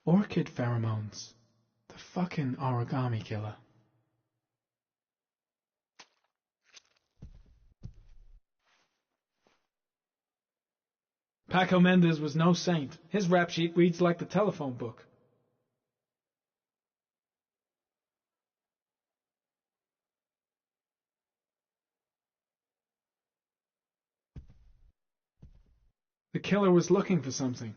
Orchid pheromones. The fucking origami killer. Paco Mendez was no saint. His rap sheet reads like the telephone book. The killer was looking for something.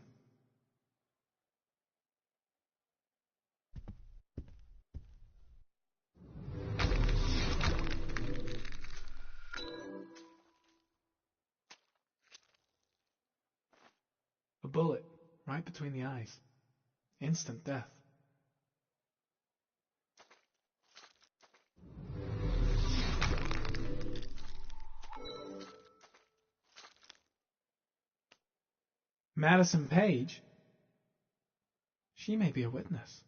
A bullet, right between the eyes. Instant death. Madison Page? She may be a witness.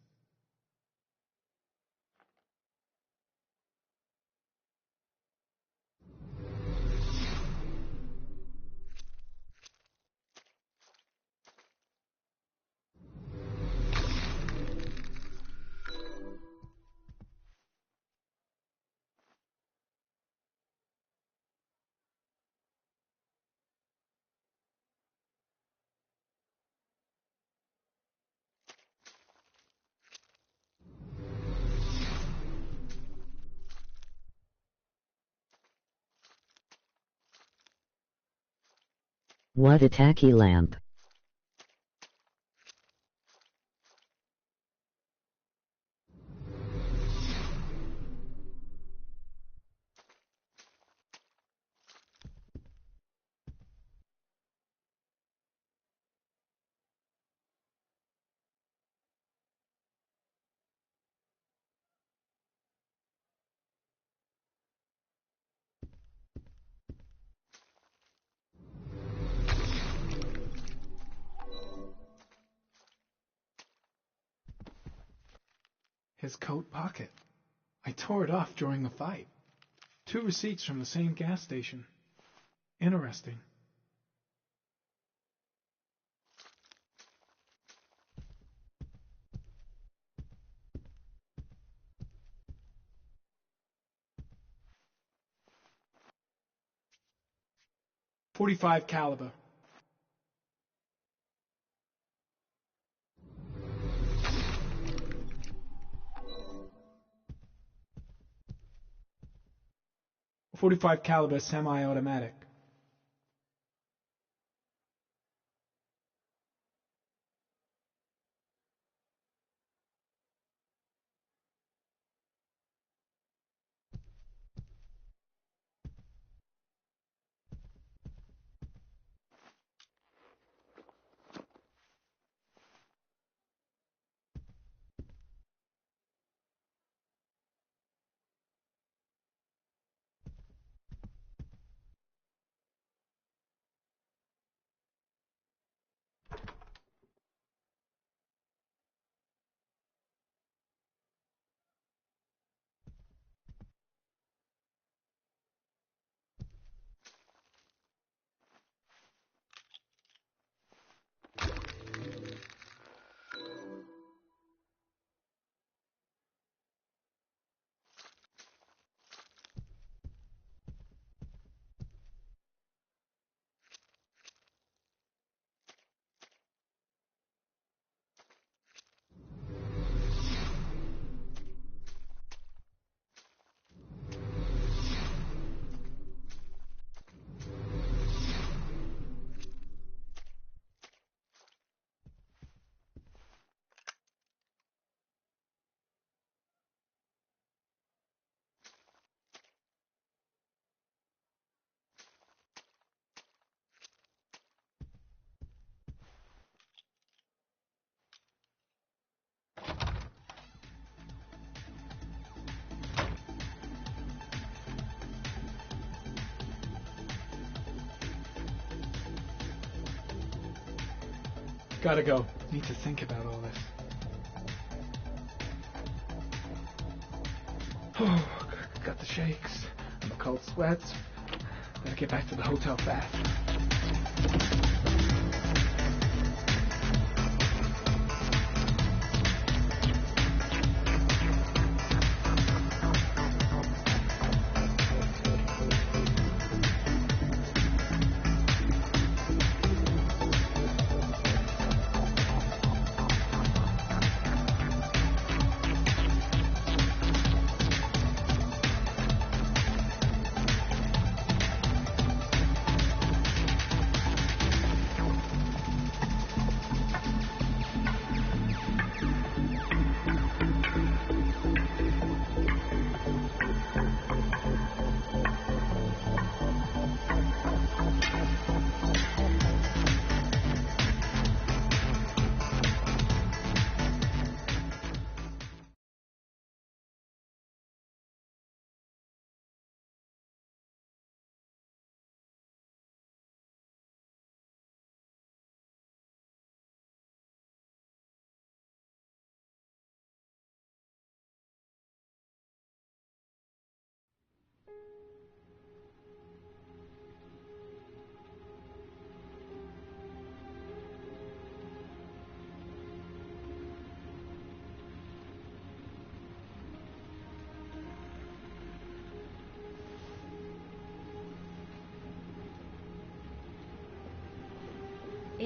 What a tacky lamp. His coat pocket. I tore it off during the fight. 2 receipts from the same gas station. Interesting. .45 caliber. .45 caliber semi-automatic. Gotta go. Need to think about all this. Oh, got the shakes and the cold sweats. Gotta get back to the hotel fast.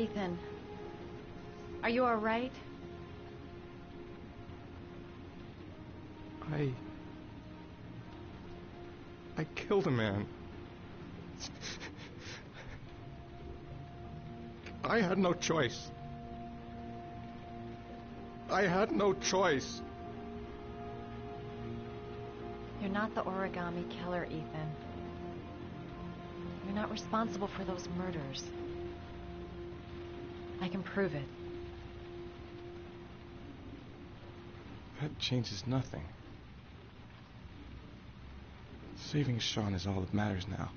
Ethan, are you all right? I killed a man. I had no choice. I had no choice. You're not the origami killer, Ethan. You're not responsible for those murders. I can prove it. That changes nothing. Saving Sean is all that matters now.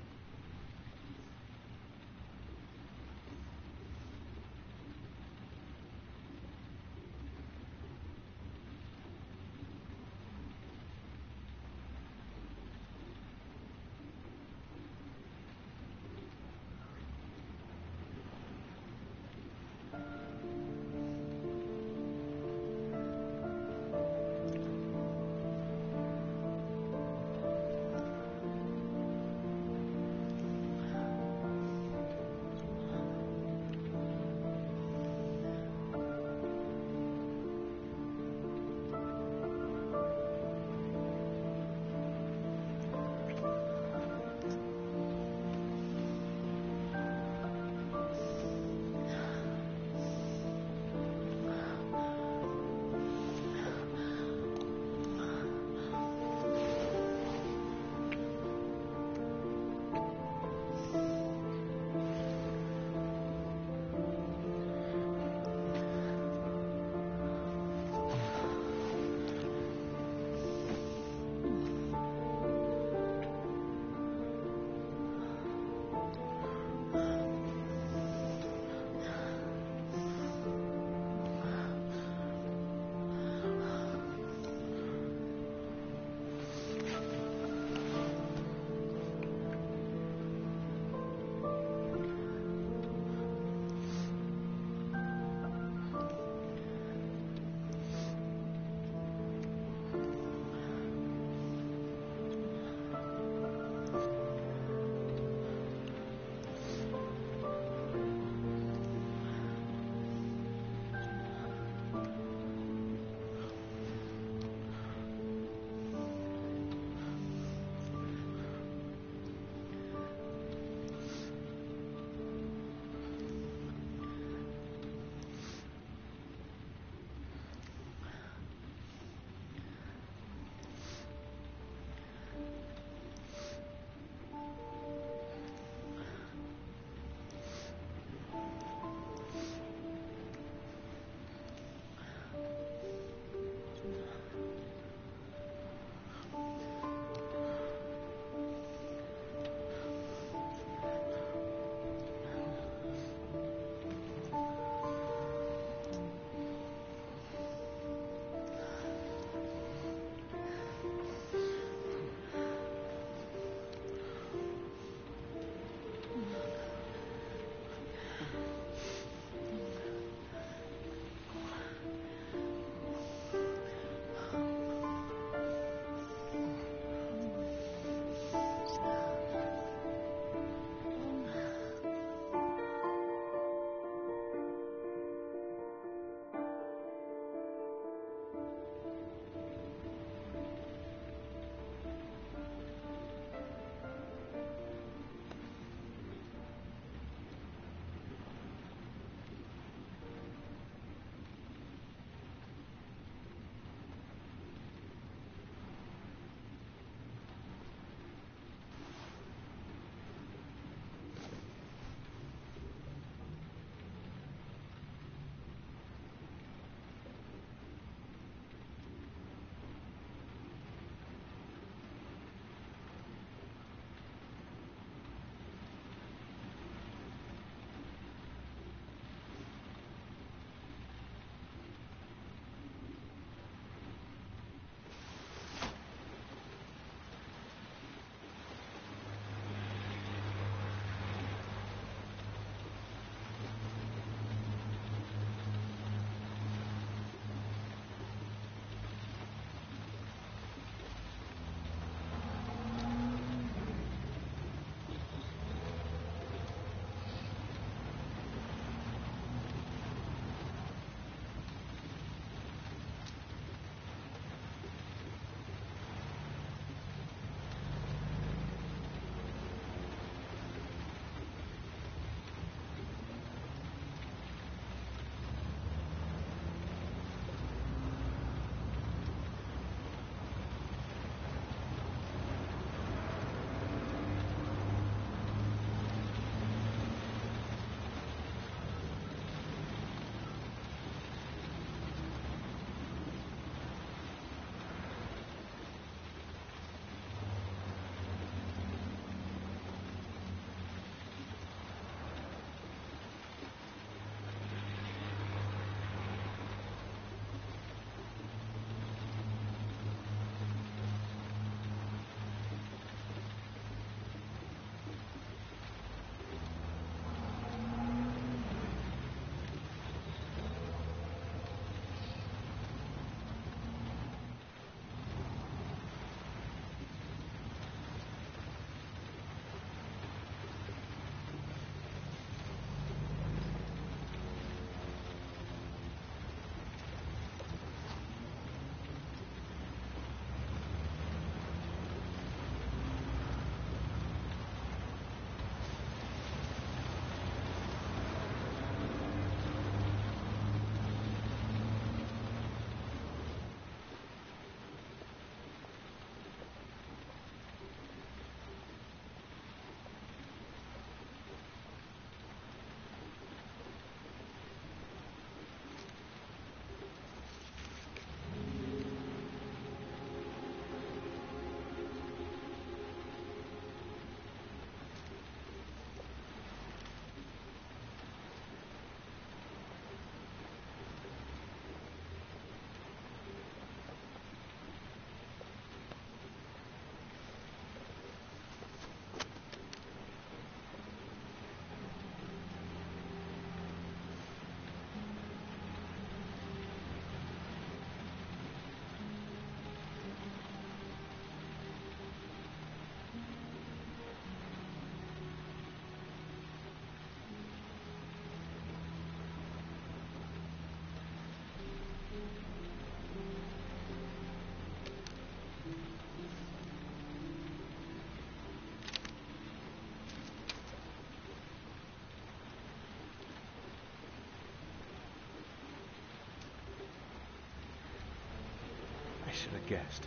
guessed.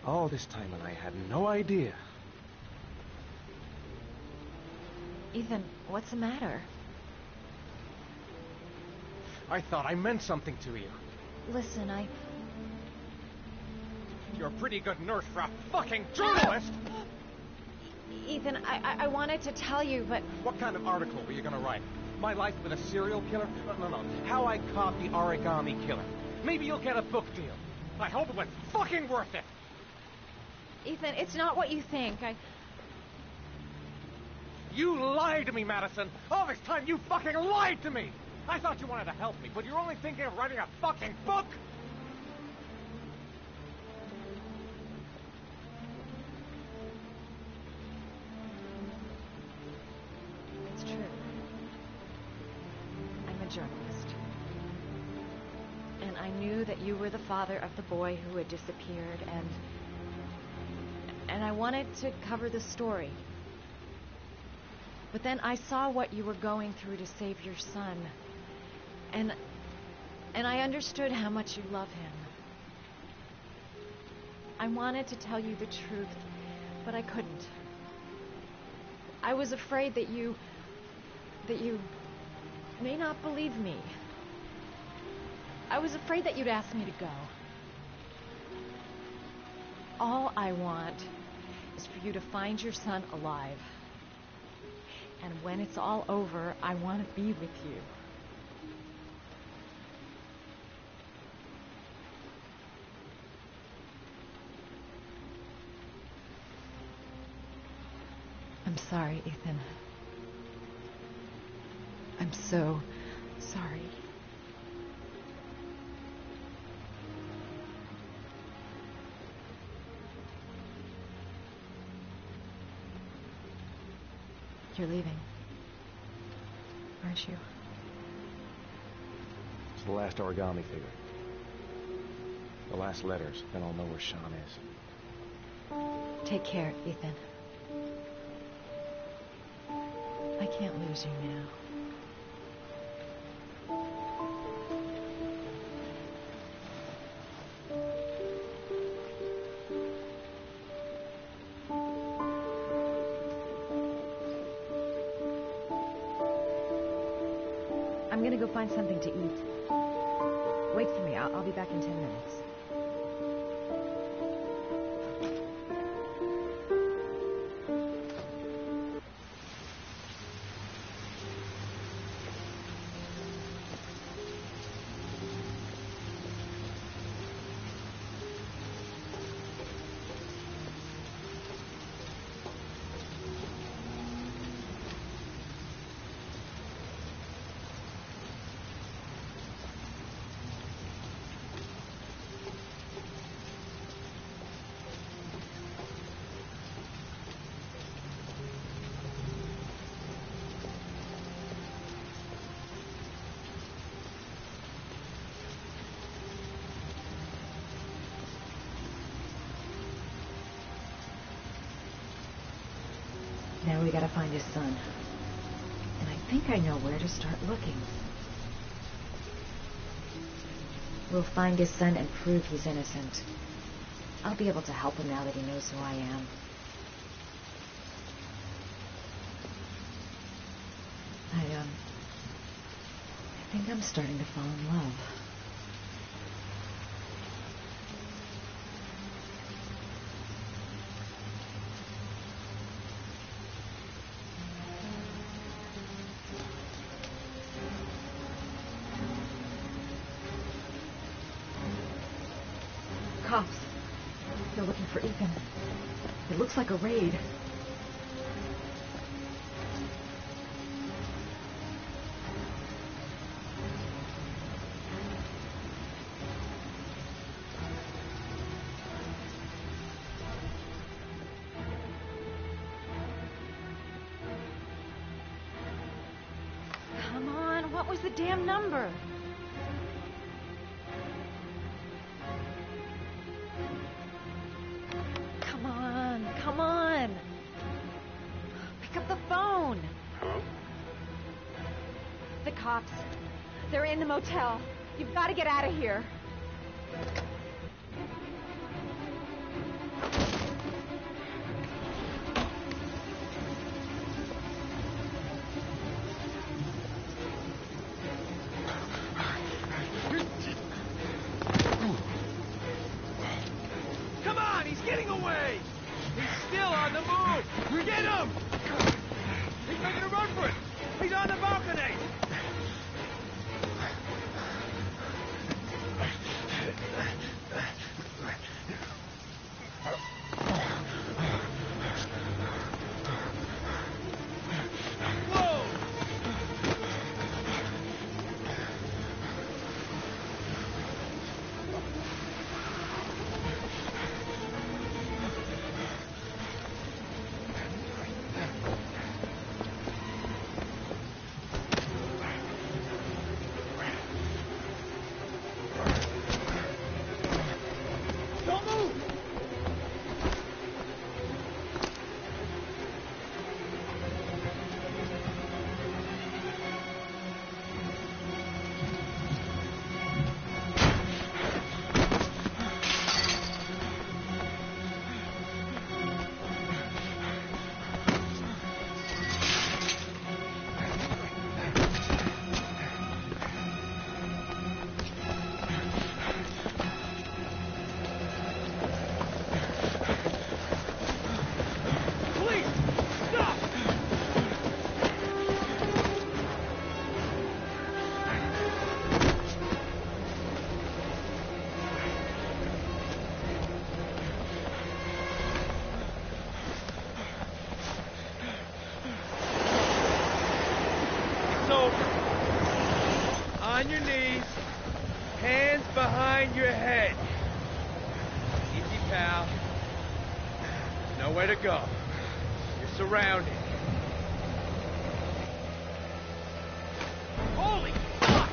All this time and I had no idea. Ethan, what's the matter? I thought I meant something to you. Listen, You're a pretty good nurse for a fucking journalist! Ethan, I wanted to tell you, but... What kind of article were you gonna write? My life with a serial killer? No. How I caught the origami killer. Maybe you'll get a book deal. I hope it was fucking worth it! Ethan, it's not what you think. You lied to me, Madison! All this time you fucking lied to me! I thought you wanted to help me, but you're only thinking of writing a fucking book! It's true. I'm a journalist. And I knew that you were the father of the boy who had disappeared, and I wanted to cover the story. But then I saw what you were going through to save your son. And I understood how much you love him. I wanted to tell you the truth, but I couldn't. I was afraid that you may not believe me. I was afraid that you'd ask me to go. All I want is for you to find your son alive. And when it's all over, I want to be with you. I'm sorry, Ethan. I'm so sorry. You're leaving, aren't you? It's the last origami figure. The last letters, then I'll know where Sean is. Take care, Ethan. I can't lose you now. I'm gonna go find something to eat. Wait for me. I'll be back in 10 minutes. Now we gotta find his son. And I think I know where to start looking. We'll find his son and prove he's innocent. I'll be able to help him now that he knows who I am. I think I'm starting to fall in love. Cops. They're looking for Ethan. It looks like a raid. Come on, what was the damn number? Come on. Pick up the phone. Hello? The cops. They're in the motel. You've got to get out of here. We get him! He's making a run for it! He's on the balcony! On your knees, hands behind your head. Easy, pal. Nowhere to go. You're surrounded. Holy fuck!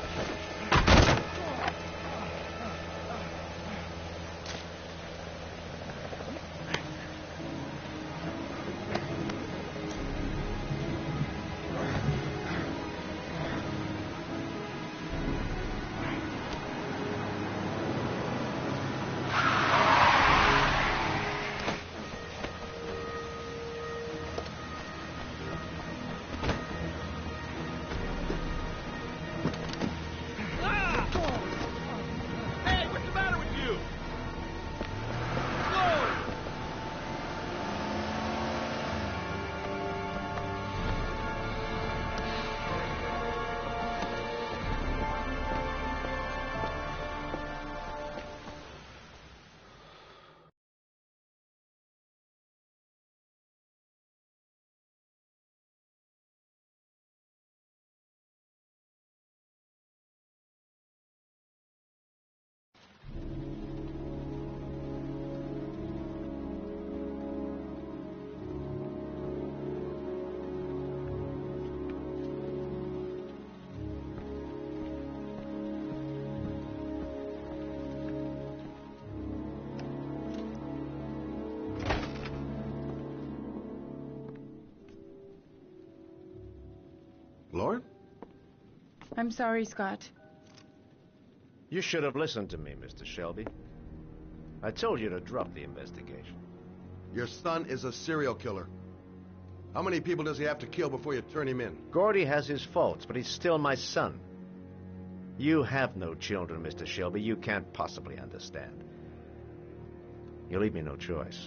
Lord? I'm sorry, Scott. You should have listened to me, Mr. Shelby. I told you to drop the investigation. Your son is a serial killer. How many people does he have to kill before you turn him in? Gordy has his faults, but he's still my son. You have no children, Mr. Shelby. You can't possibly understand. You leave me no choice.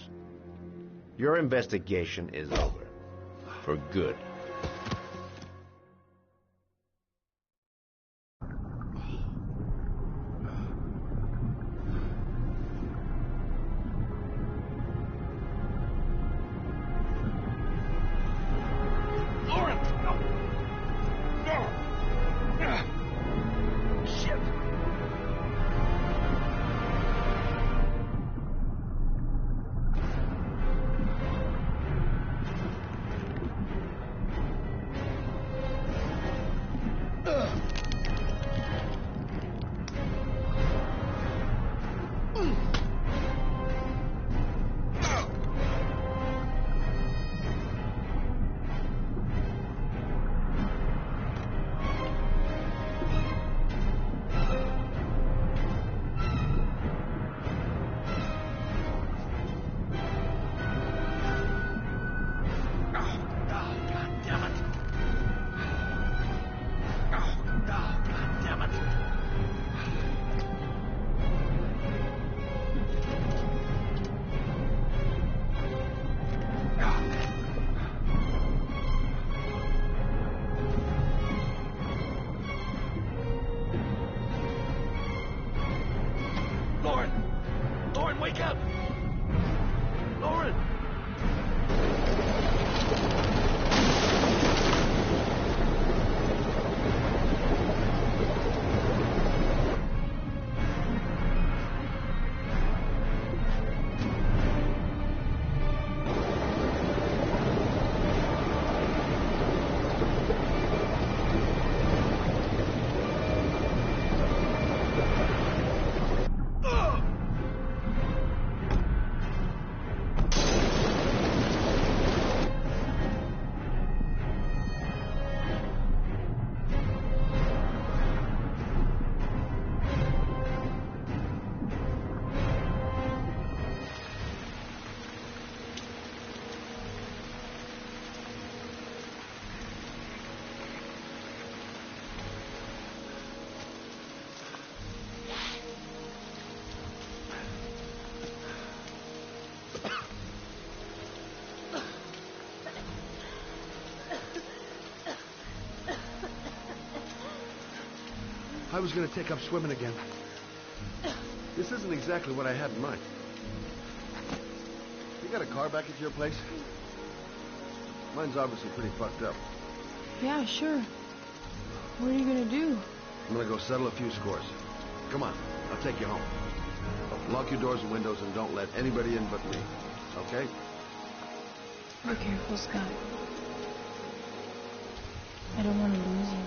Your investigation is over. For good. I was going to take up swimming again. This isn't exactly what I had in mind. You got a car back at your place? Mine's obviously pretty fucked up. Yeah, sure. What are you gonna do? I'm gonna go settle a few scores. Come on, I'll take you home. Lock your doors and windows and don't let anybody in but me. Okay? Be careful, Scott. I don't want to lose you.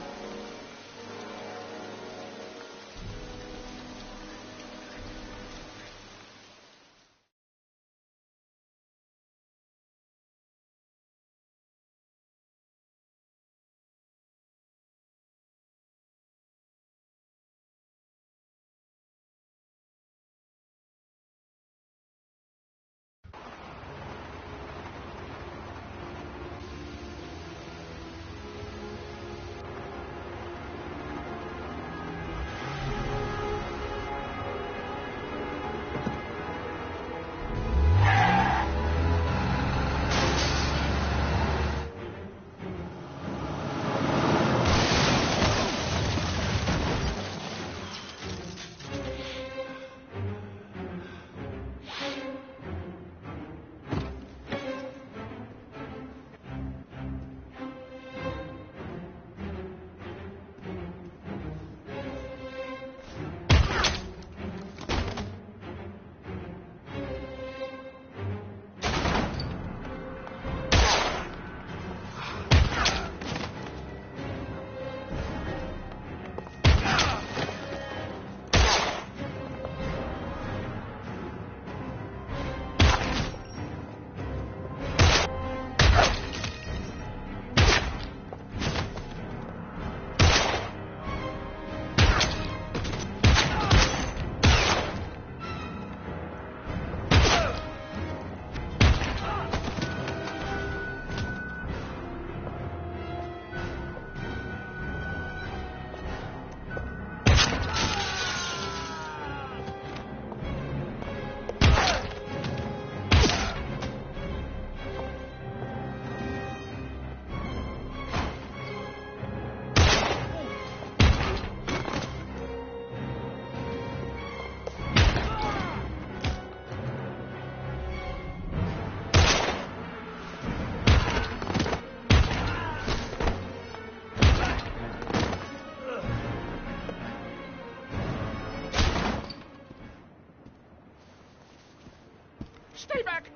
Stay back!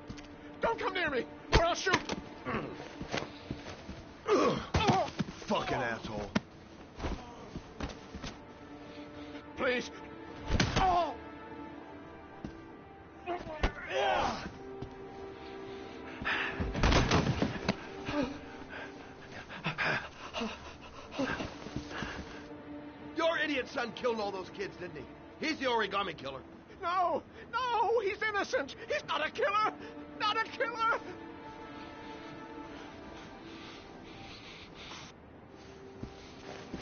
Don't come near me, or I'll shoot! Fucking asshole. Please. Oh! Your idiot son killed all those kids, didn't he? He's the origami killer. No! No! He's innocent! He's not a killer! Not a killer!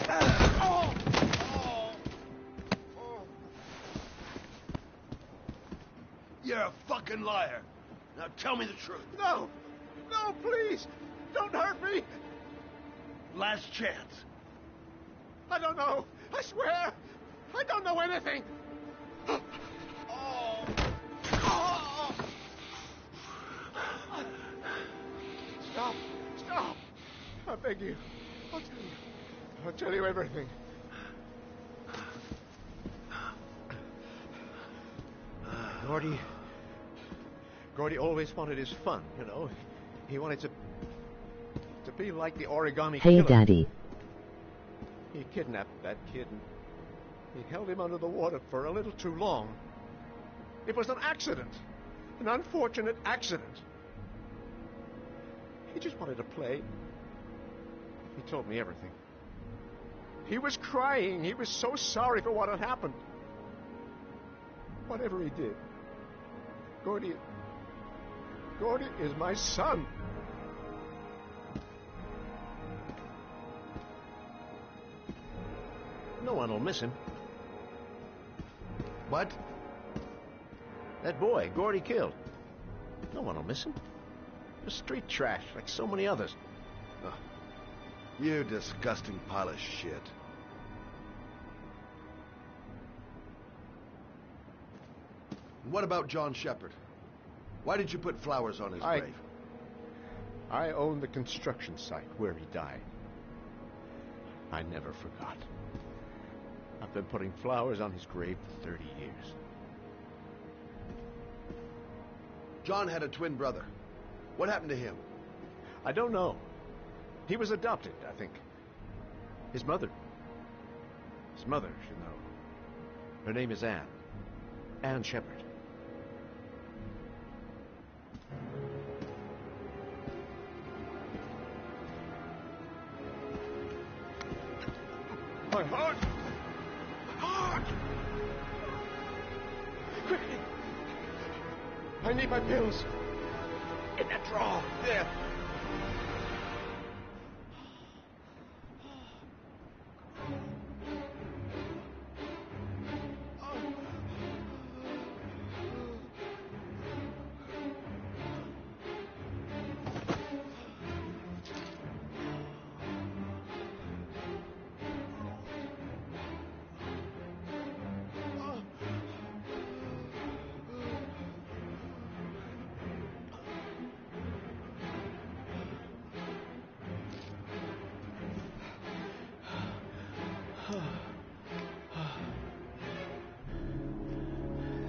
Oh! Oh! Oh! You're a fucking liar. Now tell me the truth. No! No, please! Don't hurt me! Last chance. I don't know! I swear! I don't know anything! Oh! Oh! Stop! Stop! I beg you. I'll tell you. I'll tell you everything. Gordy always wanted his fun, you know. He wanted to be like the origami Hey, killer. Daddy. He kidnapped that kid and he held him under the water for a little too long. It was an accident. An unfortunate accident. He just wanted to play. He told me everything. He was crying. He was so sorry for what had happened. Whatever he did, Gordy is my son. No one will miss him. What? That boy, Gordy killed. No one will miss him. Just street trash, like so many others. Oh, you disgusting pile of shit. And what about John Shepard? Why did you put flowers on his grave? I own the construction site where he died. I never forgot. I've been putting flowers on his grave for 30 years. John had a twin brother. What happened to him? I don't know. He was adopted, I think. His mother should know. Her name is Anne. Anne Shepard. My heart! My heart! Quickly! I need my pills. In that drawer. There.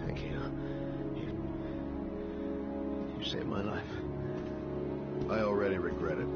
Thank you. You saved my life. I already regret it.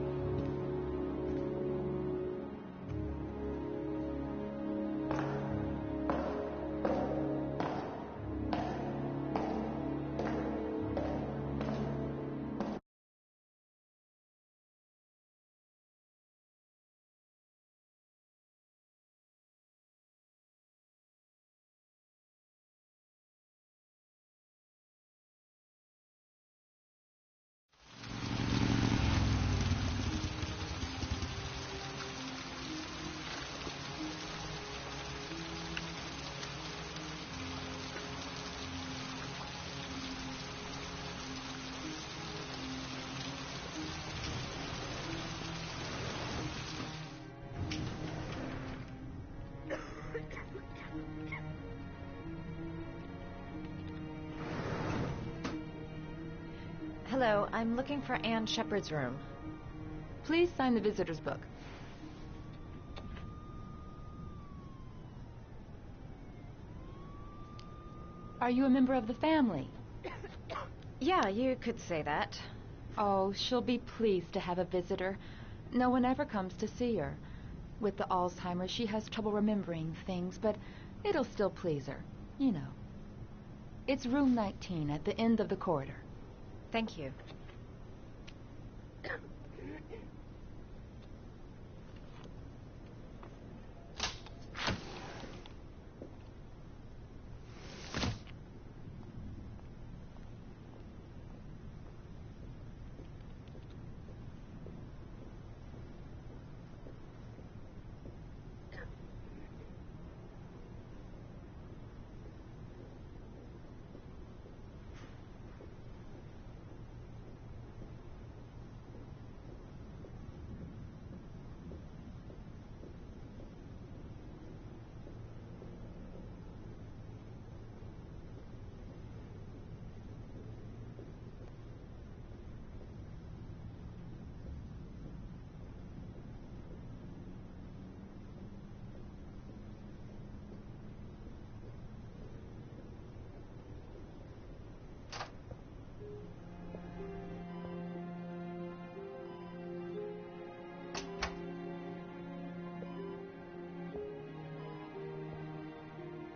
Hello, I'm looking for Anne Shepard's room. Please sign the visitor's book. Are you a member of the family? Yeah, you could say that. Oh, she'll be pleased to have a visitor. No one ever comes to see her. With the Alzheimer's, she has trouble remembering things, but it'll still please her, you know. It's room 19 at the end of the corridor. Thank you.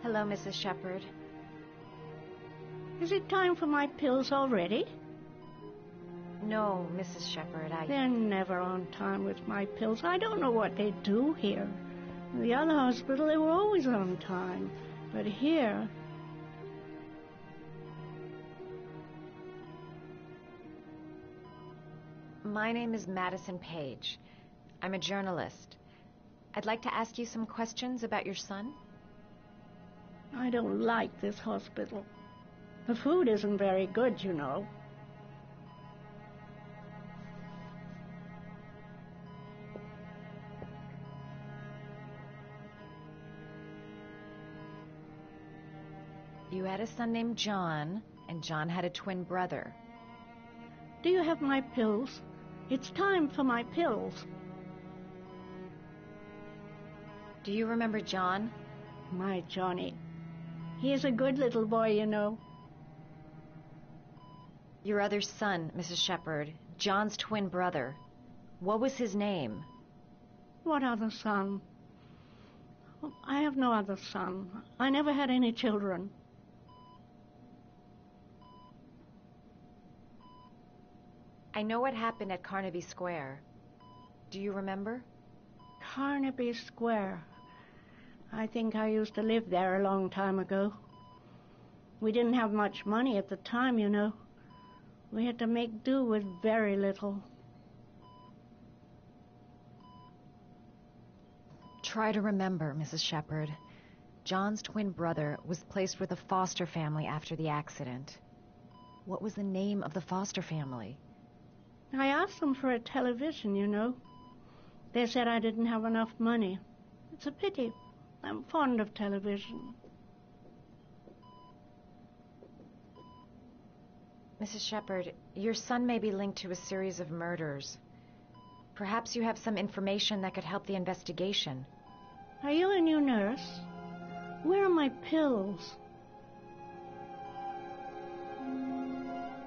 Hello, Mrs. Shepard. Is it time for my pills already? No, Mrs. Shepard, They're never on time with my pills. I don't know what they do here. In the other hospital, they were always on time. But here... My name is Madison Page. I'm a journalist. I'd like to ask you some questions about your son. I don't like this hospital. The food isn't very good, you know. You had a son named John, and John had a twin brother. Do you have my pills? It's time for my pills. Do you remember John? My Johnny. He is a good little boy, you know. Your other son, Mrs. Shepherd, John's twin brother. What was his name? What other son? Oh, I have no other son. I never had any children. I know what happened at Carnaby Square. Do you remember? Carnaby Square. I think I used to live there a long time ago. We didn't have much money at the time, you know. We had to make do with very little. Try to remember, Mrs. Shepherd. John's twin brother was placed with a foster family after the accident. What was the name of the foster family? I asked them for a television, you know. They said I didn't have enough money. It's a pity. I'm fond of television. Mrs. Shepherd, your son may be linked to a series of murders. Perhaps you have some information that could help the investigation. Are you a new nurse? Where are my pills?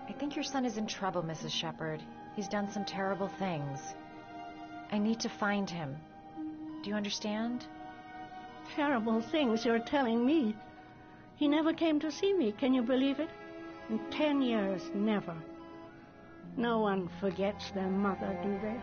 I think your son is in trouble, Mrs. Shepherd. He's done some terrible things. I need to find him. Do you understand? Terrible things you're telling me. He never came to see me, can you believe it? In 10 years, never. No one forgets their mother, do they?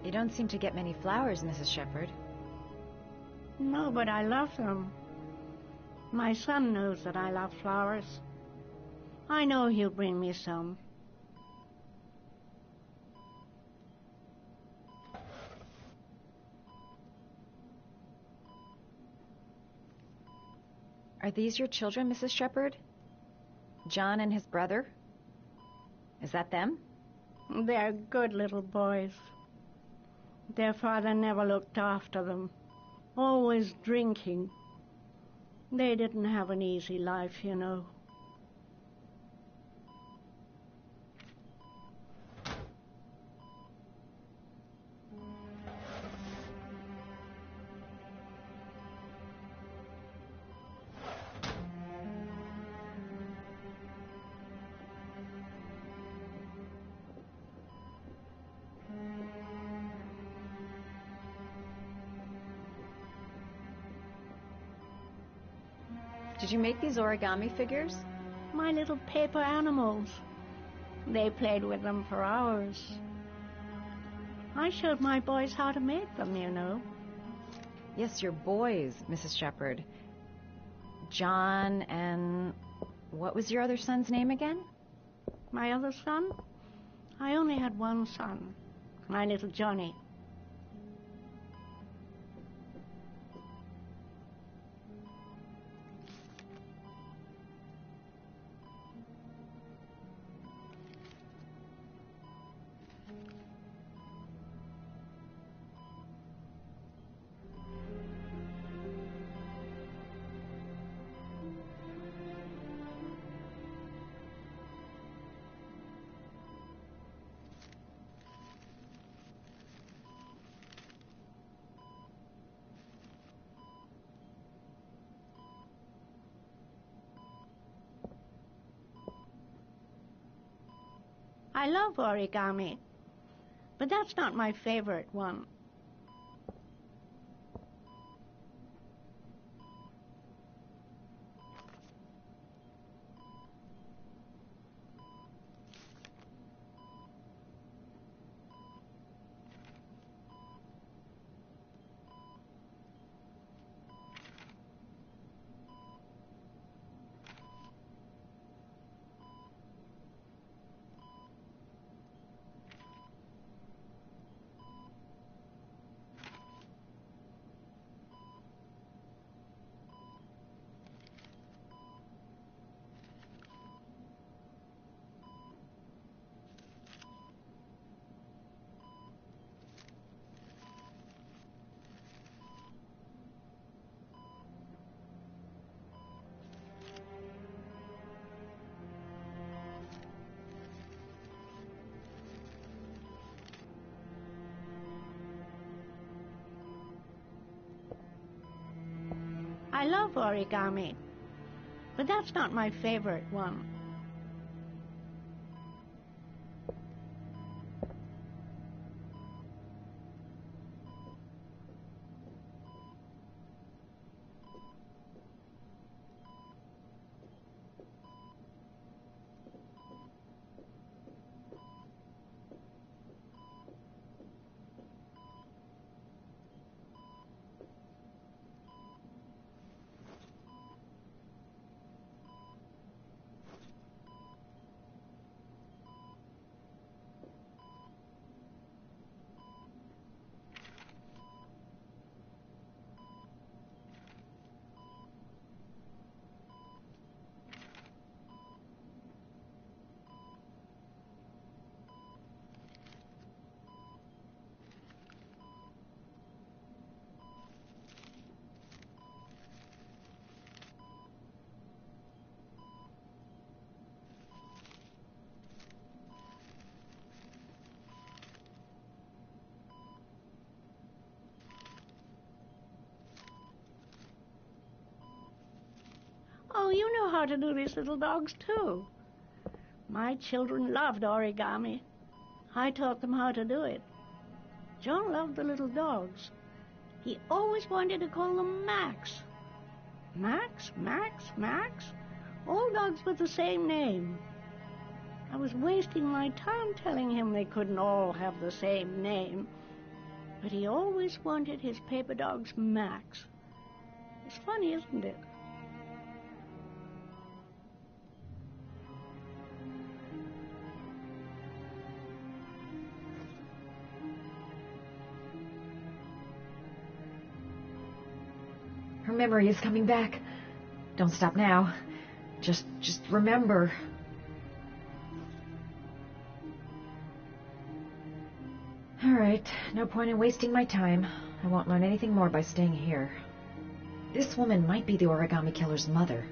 You don't seem to get many flowers, Mrs. Shepherd. No, but I love them. My son knows that I love flowers. I know he'll bring me some. Are these your children, Mrs. Shepherd? John and his brother? Is that them? They're good little boys. Their father never looked after them. Always drinking. They didn't have an easy life, you know. Did you make these origami figures? My little paper animals. They played with them for hours. I showed my boys how to make them, you know. Yes, your boys, Mrs. Shepherd. John and... what was your other son's name again? My other son? I only had one son. My little Johnny. I love origami, but that's not my favorite one. I love origami, but that's not my favorite one. Oh, you know how to do these little dogs, too. My children loved origami. I taught them how to do it. John loved the little dogs. He always wanted to call them Max. Max, Max, Max. All dogs with the same name. I was wasting my time telling him they couldn't all have the same name. But he always wanted his paper dogs Max. It's funny, isn't it? Her memory is coming back. Don't stop now. Just remember. All right, no point in wasting my time. I won't learn anything more by staying here. This woman might be the origami killer's mother.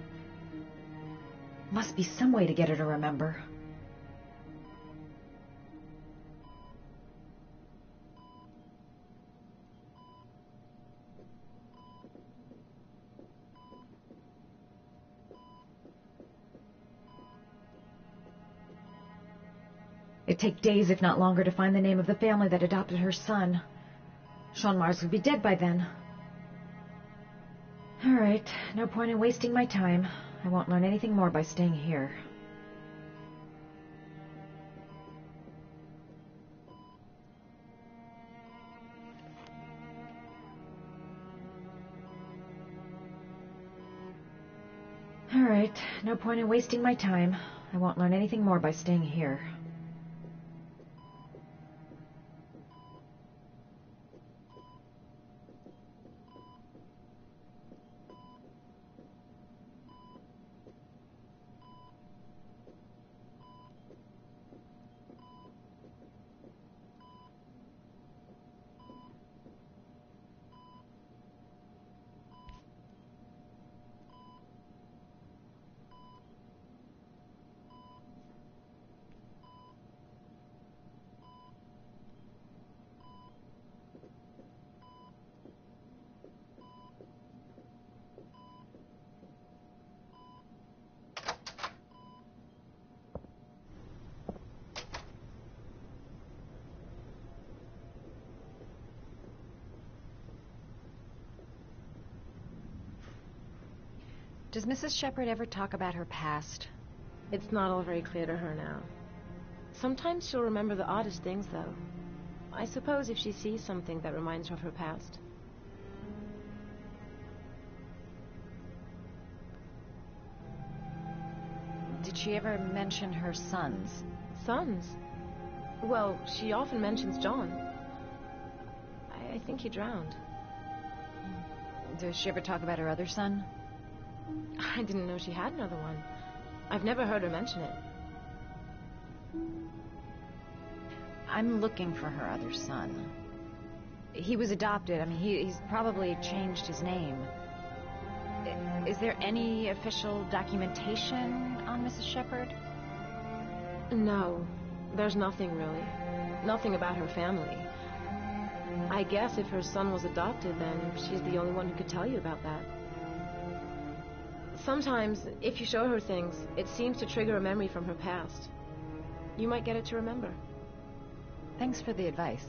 Must be some way to get her to remember. It'd take days, if not longer, to find the name of the family that adopted her son. Sean Mars would be dead by then. All right, no point in wasting my time. I won't learn anything more by staying here. All right, no point in wasting my time. I won't learn anything more by staying here. Does Mrs. Shepherd ever talk about her past? It's not all very clear to her now. Sometimes she'll remember the oddest things, though. I suppose if she sees something that reminds her of her past. Did she ever mention her sons? Sons? Well, she often mentions John. I think he drowned. Does she ever talk about her other son? I didn't know she had another one. I've never heard her mention it. I'm looking for her other son. He was adopted. I mean, he's probably changed his name. Is there any official documentation on Mrs. Shepherd? No, there's nothing really. Nothing about her family. I guess if her son was adopted, then she's the only one who could tell you about that. Sometimes, if you show her things, it seems to trigger a memory from her past. You might get it to remember. Thanks for the advice.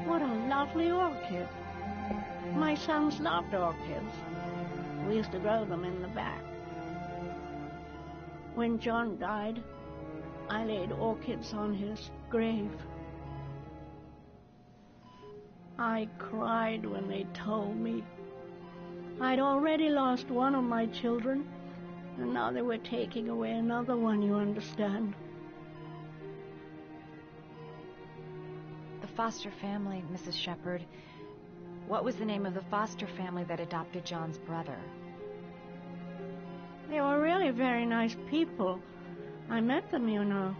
What a lovely orchid. My sons loved orchids. We used to grow them in the back. When John died, I laid orchids on his grave. I cried when they told me I'd already lost one of my children, and now they were taking away another one, you understand. The foster family, Mrs. Shepherd. What was the name of the foster family that adopted John's brother? They were really very nice people. I met them, you know.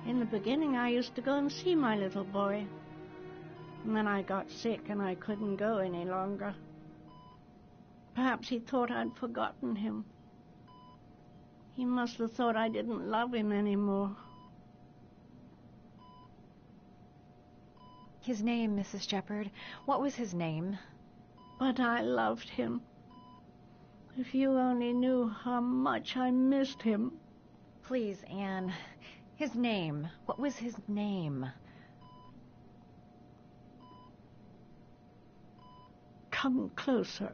In the beginning, I used to go and see my little boy. And then I got sick and I couldn't go any longer. Perhaps he thought I'd forgotten him. He must have thought I didn't love him anymore. His name, Mrs. Shepherd. What was his name? But I loved him. If you only knew how much I missed him. Please, Anne. His name. What was his name? Come closer.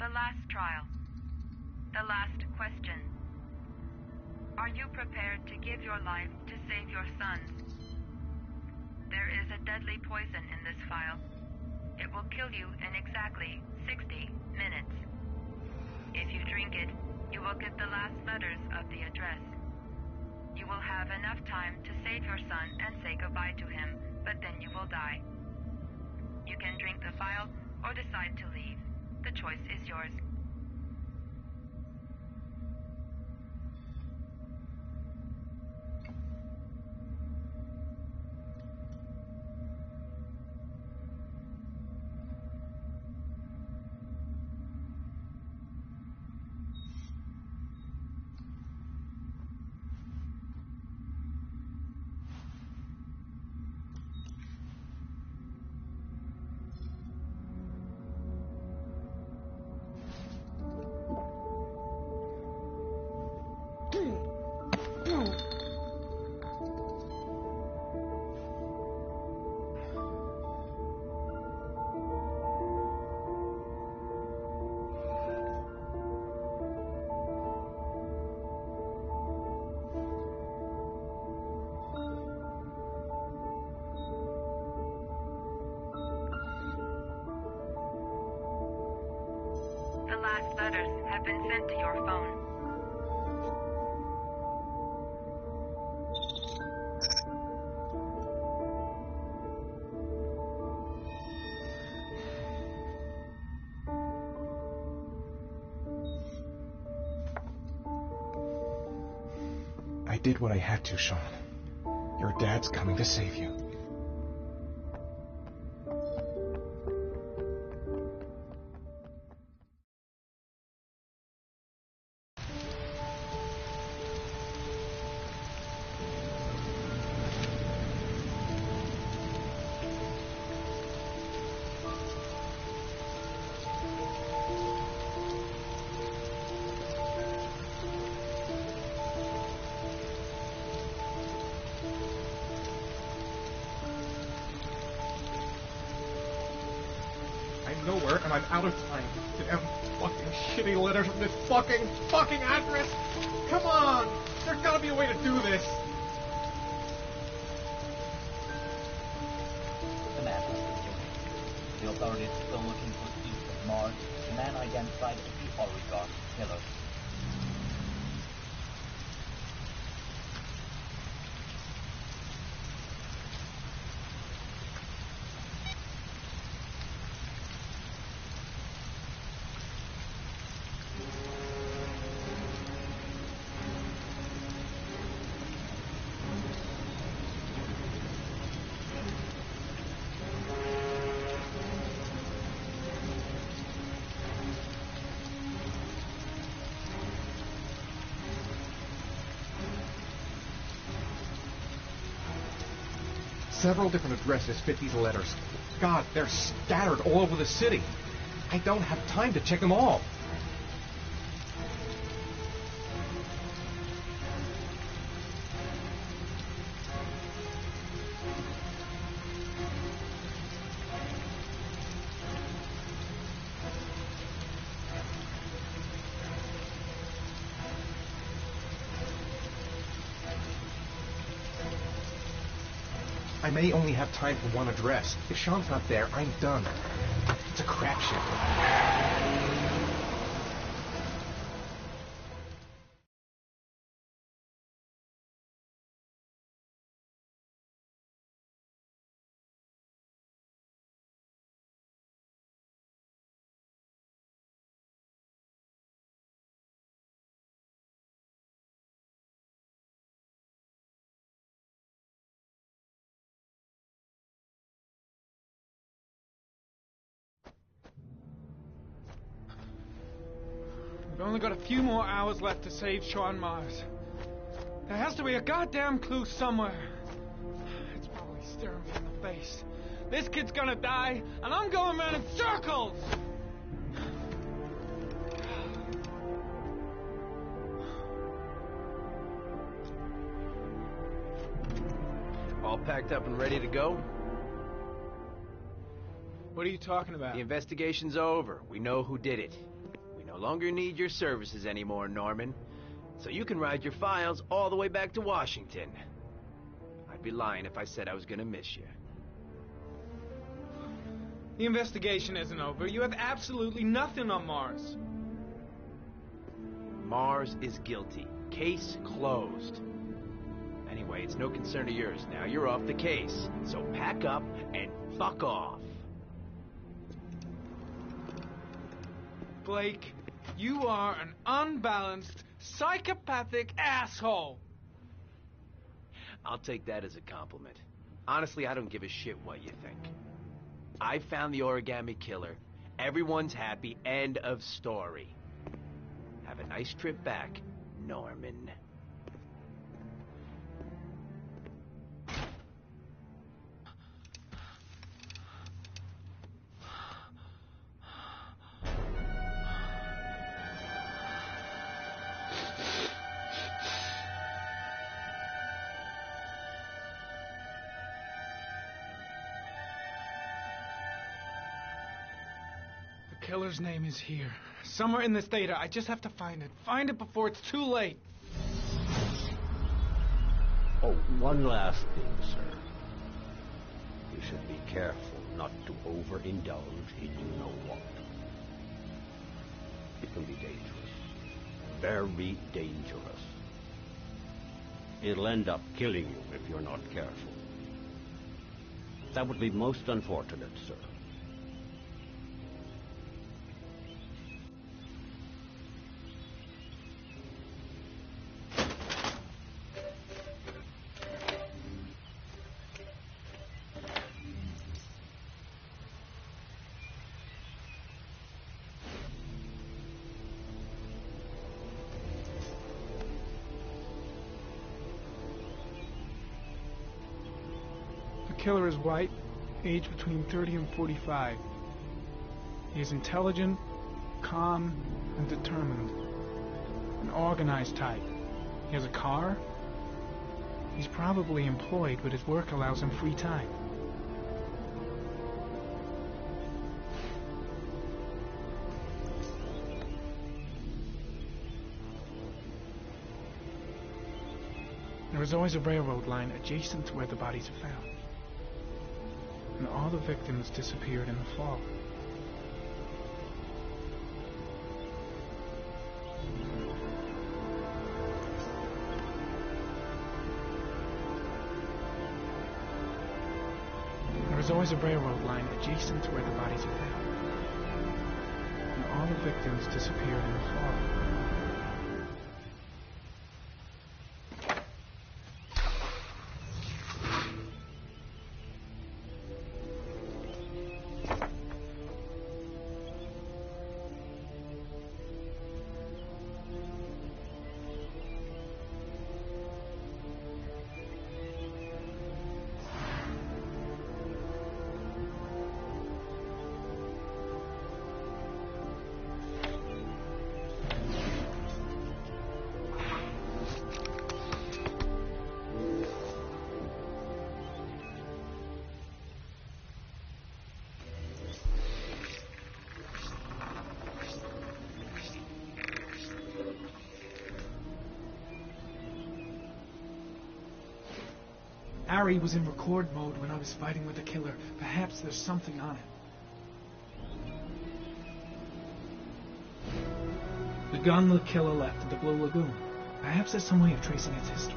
The last trial. The last question. Are you prepared to give your life to save your sons? There is a deadly poison in this vial. It will kill you in exactly 60 minutes. If you drink it, you will get the last letters of the address. You will have enough time to save your son and say goodbye to him, but then you will die. You can drink the vial or decide to leave. The choice is yours. letters have been sent to your phone. I did what I had to, Sean. Your dad's coming to save you. I'm nowhere, and I'm out of time. Damn fucking shitty letters from this fucking address! Come on! There's gotta be a way to do this! The man has been killed. The authorities are still looking for east of Mars. The man identified as the Oregon killer. Several different addresses fit these letters. God, they're scattered all over the city. I don't have time to check them all. I may only have time for one address. If Sean's not there, I'm done. It's a crapshoot. We've only got a few more hours left to save Sean Mars. There has to be a goddamn clue somewhere. It's probably staring me in the face. This kid's gonna die, and I'm going around in circles! All packed up and ready to go? What are you talking about? The investigation's over. We know who did it. We no longer need your services anymore, Norman. So you can ride your files all the way back to Washington. I'd be lying if I said I was gonna miss you. The investigation isn't over. You have absolutely nothing on Mars. Mars is guilty. Case closed. Anyway, it's no concern of yours now. You're off the case. So pack up and fuck off. Blake, you are an unbalanced, psychopathic asshole. I'll take that as a compliment. Honestly, I don't give a shit what you think. I found the origami killer. Everyone's happy. End of story. Have a nice trip back, Norman. The killer's name is here. Somewhere in this data. I just have to find it. Find it before it's too late. Oh, one last thing, sir. You should be careful not to overindulge in you know what. It can be dangerous. Very dangerous. It'll end up killing you if you're not careful. That would be most unfortunate, sir. The killer is white, age between 30 and 45. He is intelligent, calm, and determined. An organized type. He has a car. He's probably employed, but his work allows him free time. There is always a railroad line adjacent to where the bodies are found. And all the victims disappeared in the fall. There is always a railroad line adjacent to where the bodies are found. And all the victims disappeared in the fall. Ari was in record mode when I was fighting with the killer. Perhaps there's something on it. The gun the killer left at the Blue Lagoon. Perhaps there's some way of tracing its history.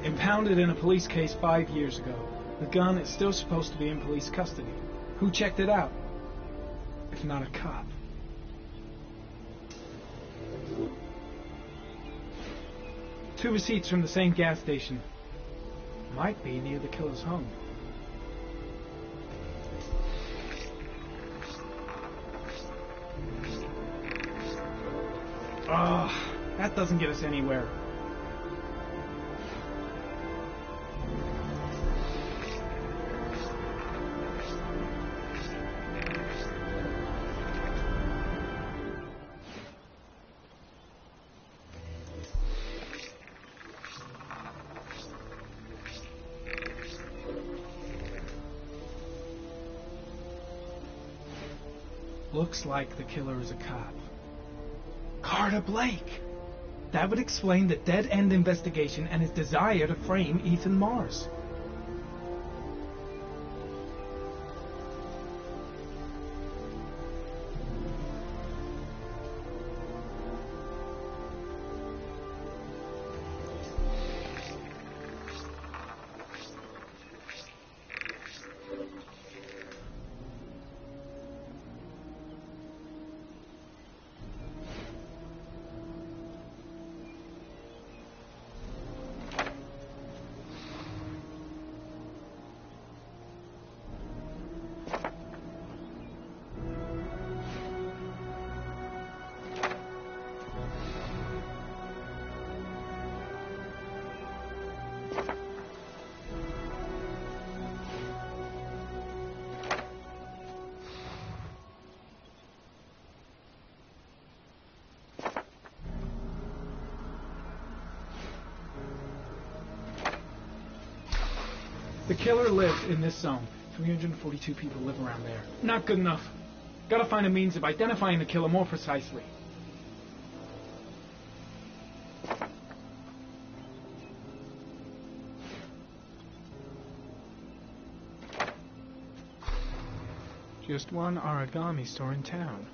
Impounded in a police case 5 years ago. The gun is still supposed to be in police custody. Who checked it out? If not a cop. Two receipts from the same gas station. Might be near the killer's home. Ah, that doesn't get us anywhere. Looks like the killer is a cop. Carter Blake! That would explain the dead-end investigation and his desire to frame Ethan Mars. The killer lives in this zone. 342 people live around there. Not good enough. Gotta find a means of identifying the killer more precisely. Just one origami store in town.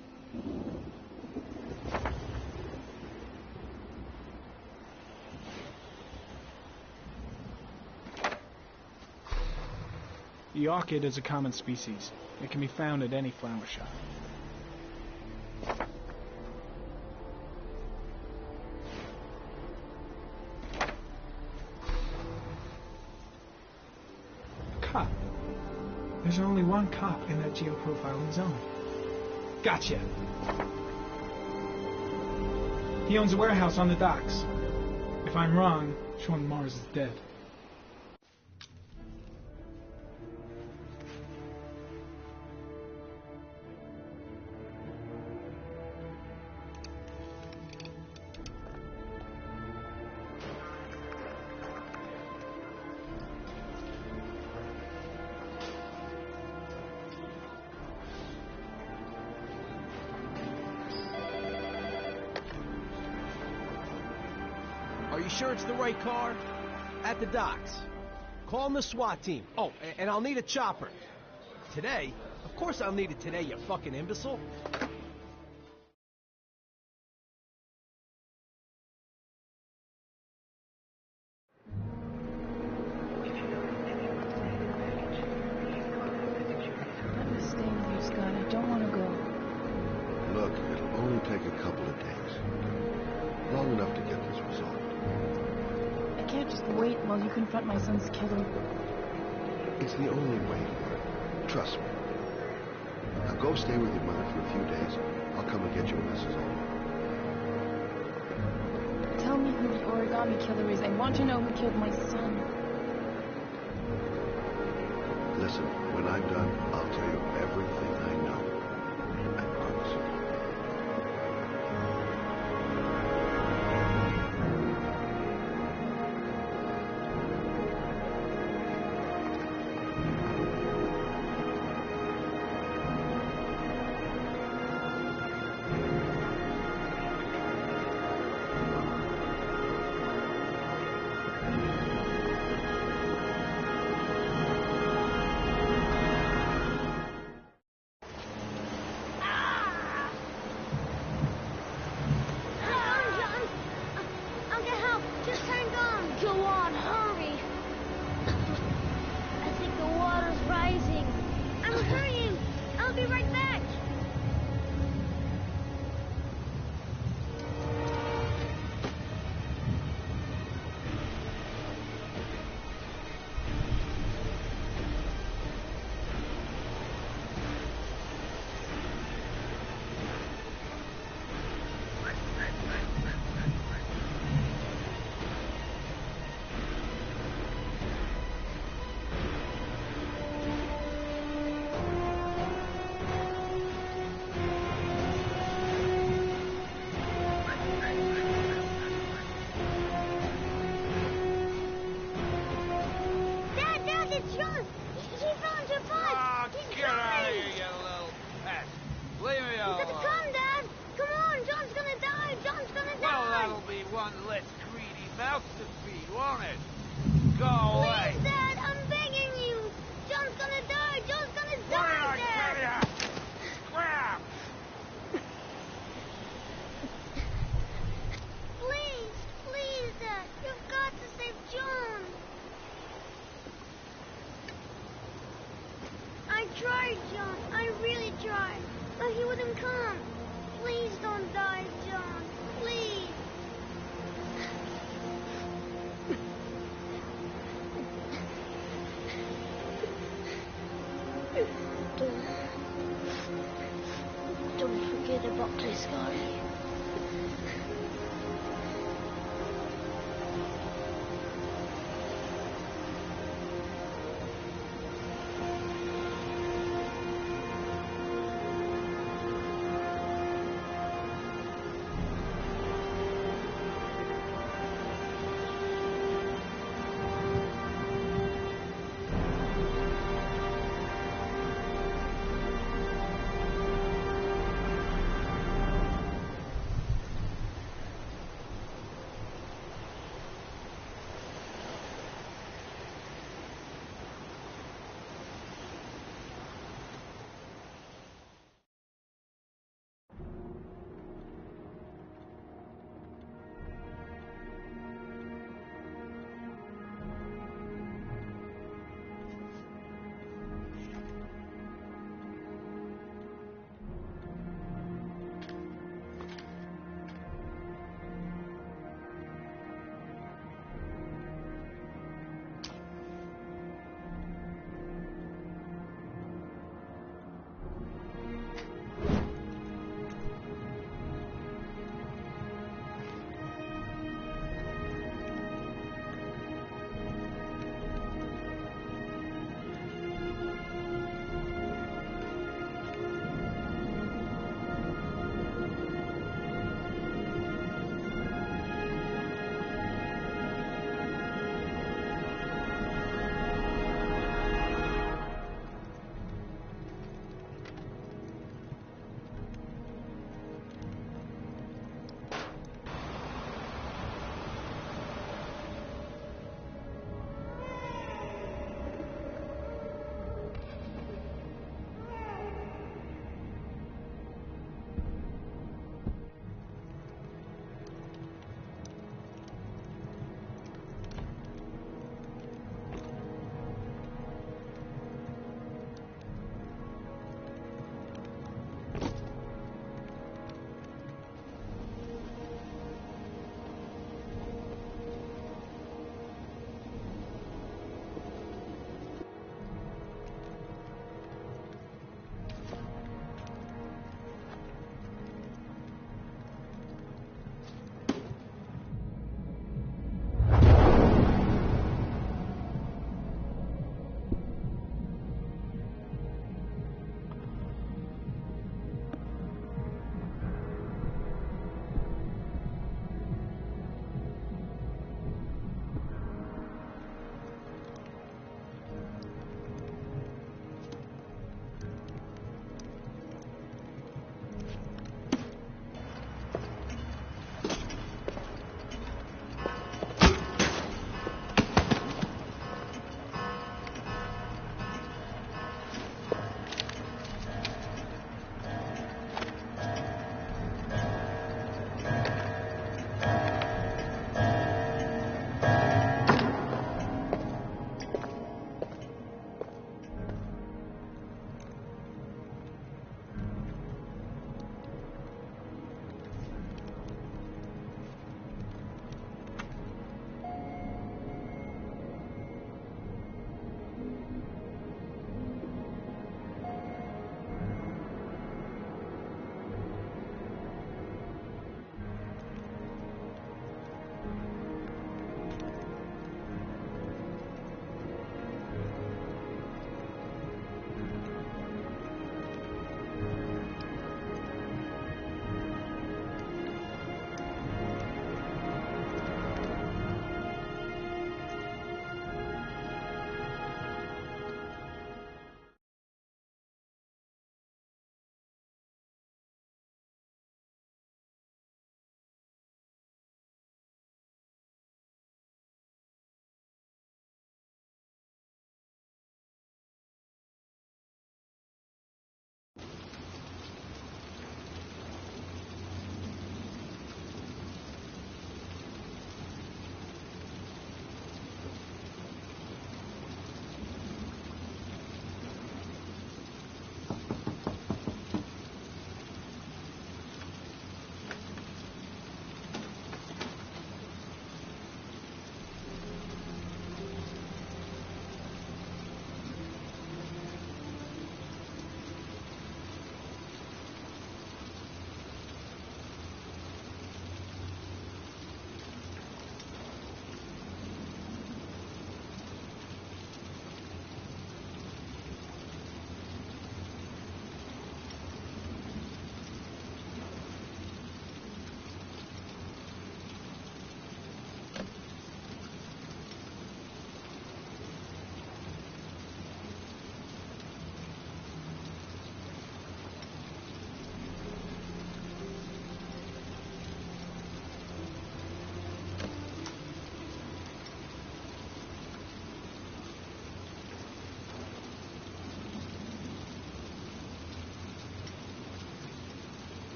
The orchid is a common species. It can be found at any flower shop. Cop. There's only one cop in that geoprofiling zone. Gotcha. He owns a warehouse on the docks. If I'm wrong, Sean Mars is dead. Are you sure it's the right car? At the docks. Call the SWAT team. Oh, and I'll need a chopper. Today? Of course I'll need it today, you fucking imbecile. Let me stay with you, Scott. I don't want to go. Look, it'll only take a couple of days. Long enough to get this resolved. I can't just wait while you confront my son's killer. It's the only way. Trust me. Now go stay with your mother for a few days. I'll come and get you when this is over. Tell me who the origami killer is. I want to know who killed my son. Listen, when I'm done, I'll tell you everything I know. I promise you. I tried, John. I really tried. But he wouldn't come. Please don't die, John. Please. Don't forget about Scotty.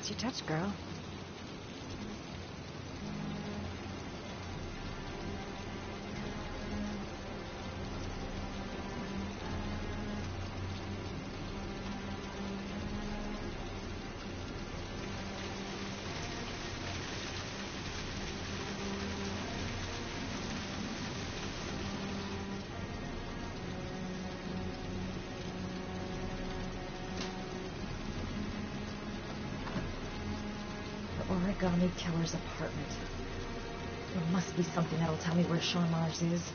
Nice you touch, girl. Origami Killer's apartment. There must be something that'll tell me where Sean Mars is.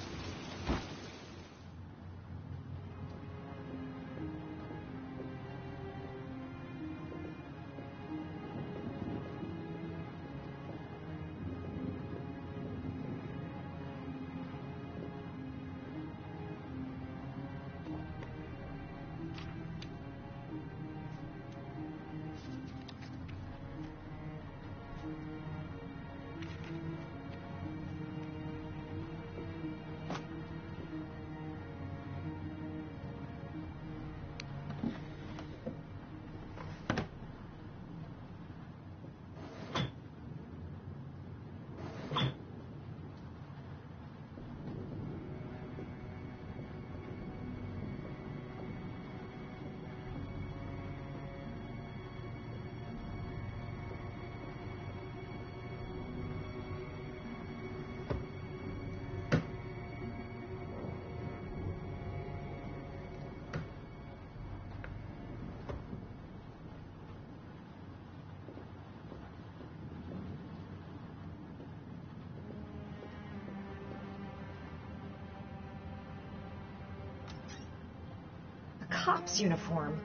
Cop's uniform.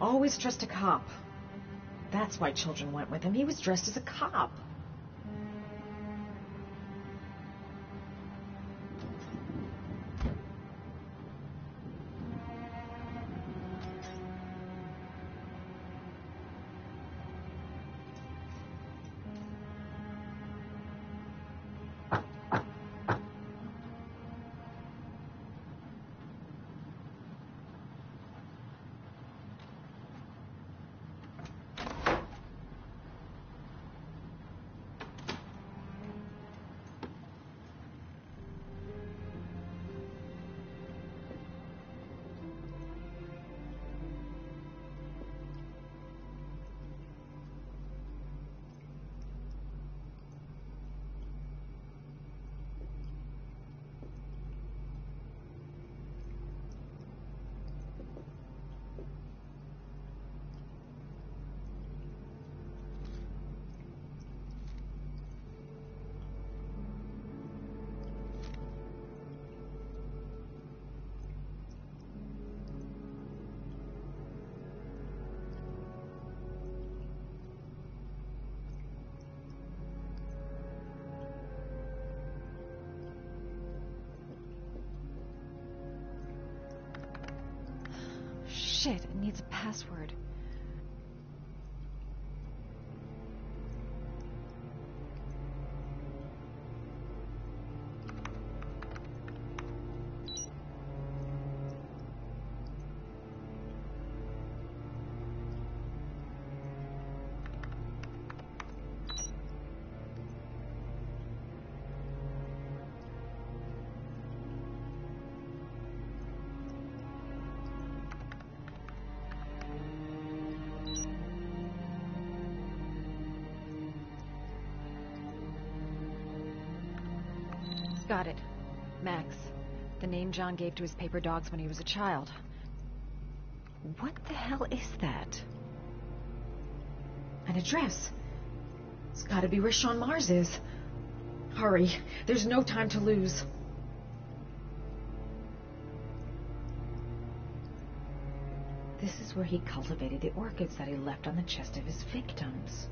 Always trust a cop. That's why children went with him. He was dressed as a cop. Shit, it needs a password. Got it. Max. The name John gave to his paper dogs when he was a child. What the hell is that? An address. It's gotta be where Sean Mars is. Hurry. There's no time to lose. This is where he cultivated the orchids that he left on the chest of his victims.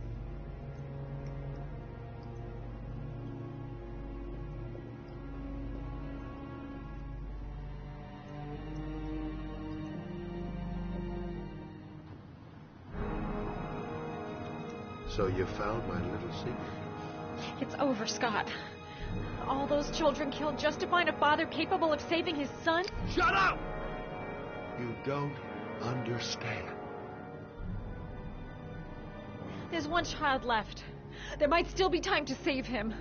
So you found my little secret? It's over, Scott. All those children killed just to find a father capable of saving his son? Shut up! You don't understand. There's one child left. There might still be time to save him.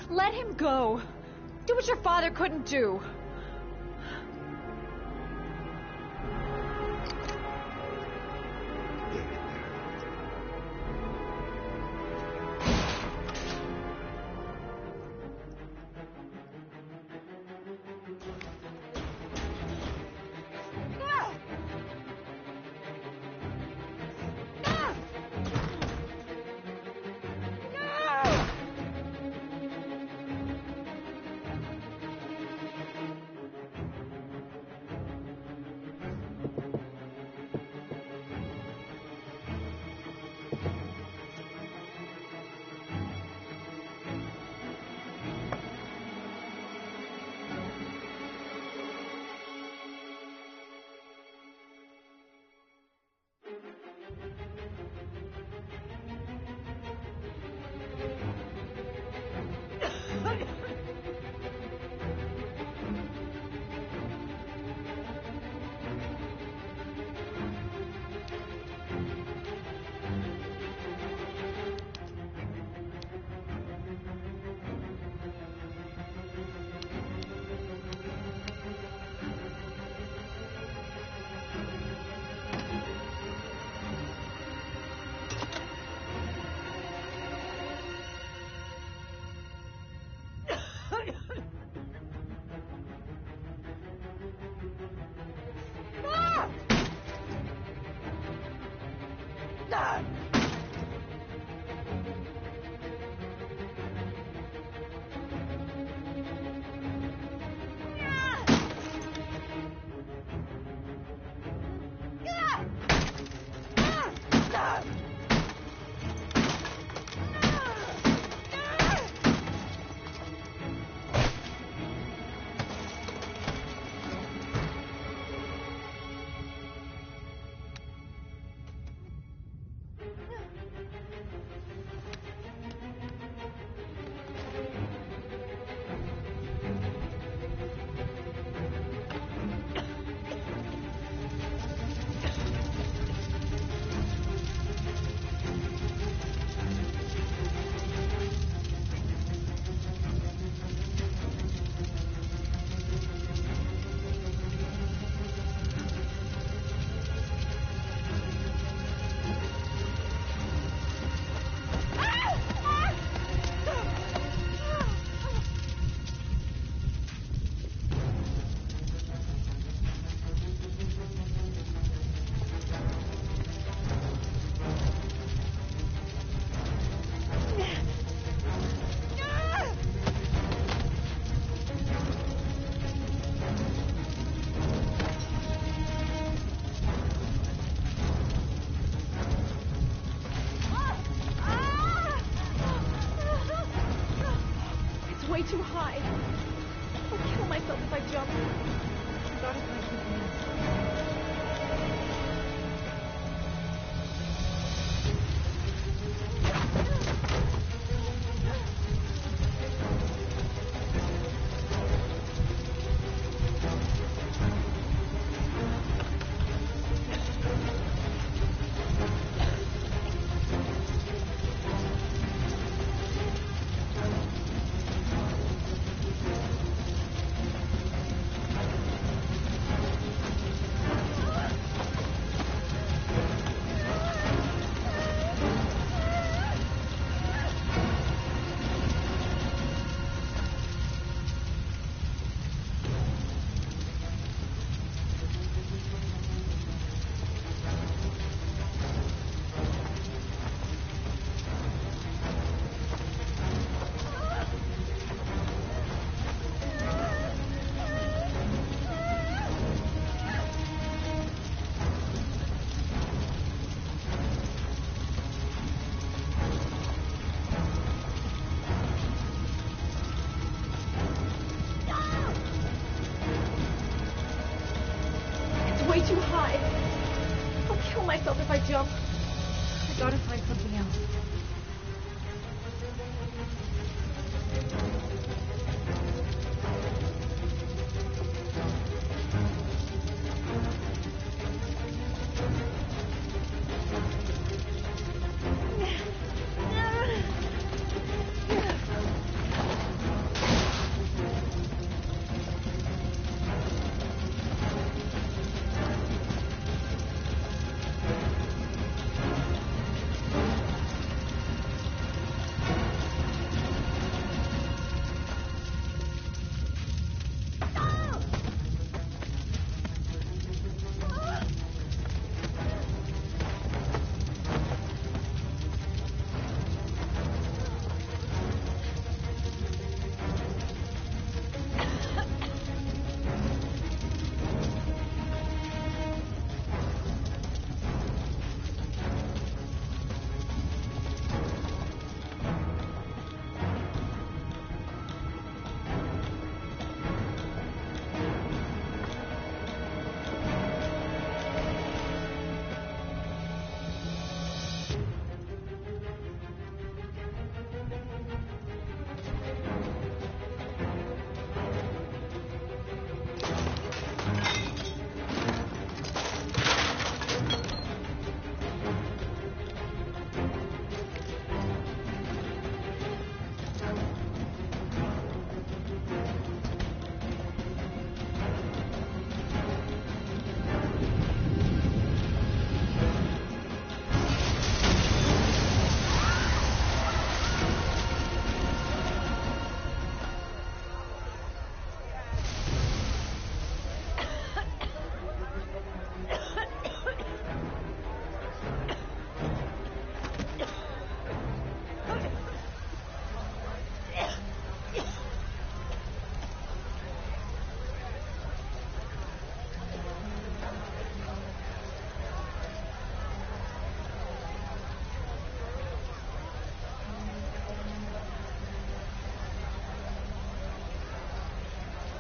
Let him go. Do what your father couldn't do. Way too high. I'll kill myself if I jump. I gotta find something else. Way too high. I'll kill myself if I jump. I gotta find something else. Yeah.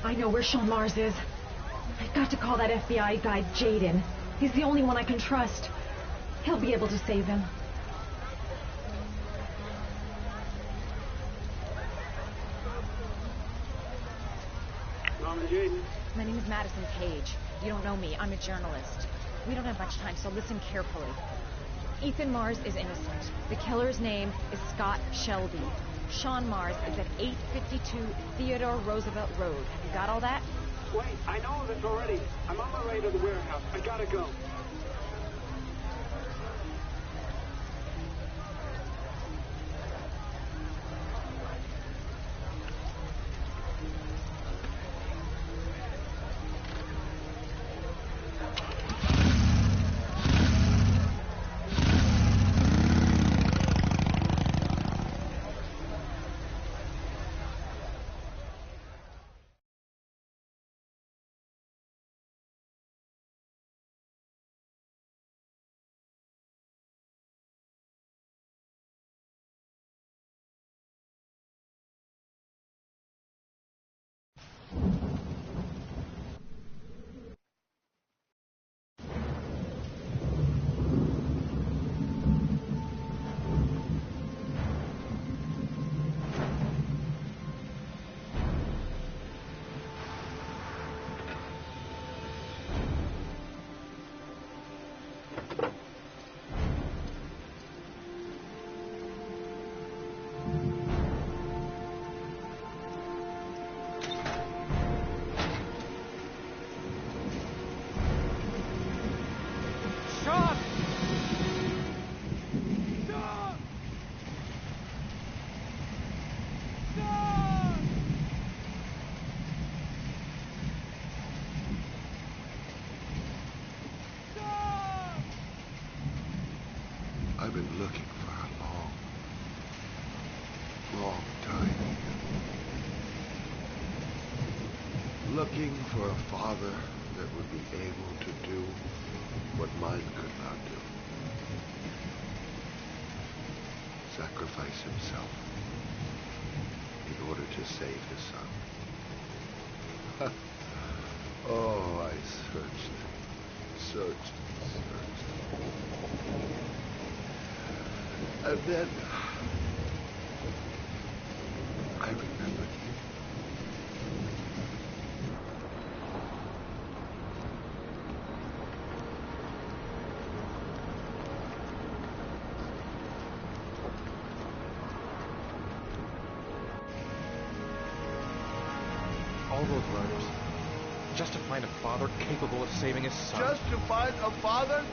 I know where Sean Mars is. I've got to call that FBI guy Jaden. He's the only one I can trust. He'll be able to save him. Norman Jaden. My name is Madison Page. You don't know me. I'm a journalist. We don't have much time, so listen carefully. Ethan Mars is innocent. The killer's name is Scott Shelby. Sean Mars is at 852 Theodore Roosevelt Road. Have you got all that? Wait, I know this already. I'm on my way to the warehouse. I gotta go. I've been looking for a long, long time. Looking for a father that would be able to do what mine could not do. Sacrifice himself in order to save his son. Oh, I searched. And then I remembered you. All those murders, just to find a father capable of saving his son. Just to find a father?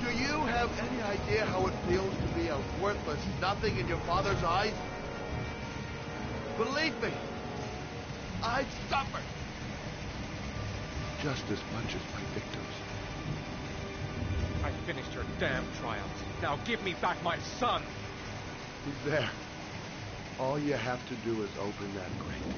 Do you have any idea how it feels to be a worthless nothing in your father's eyes? Believe me, I've suffered just as much as my victims. I finished your damn trials. Now give me back my son! He's there. All you have to do is open that grate.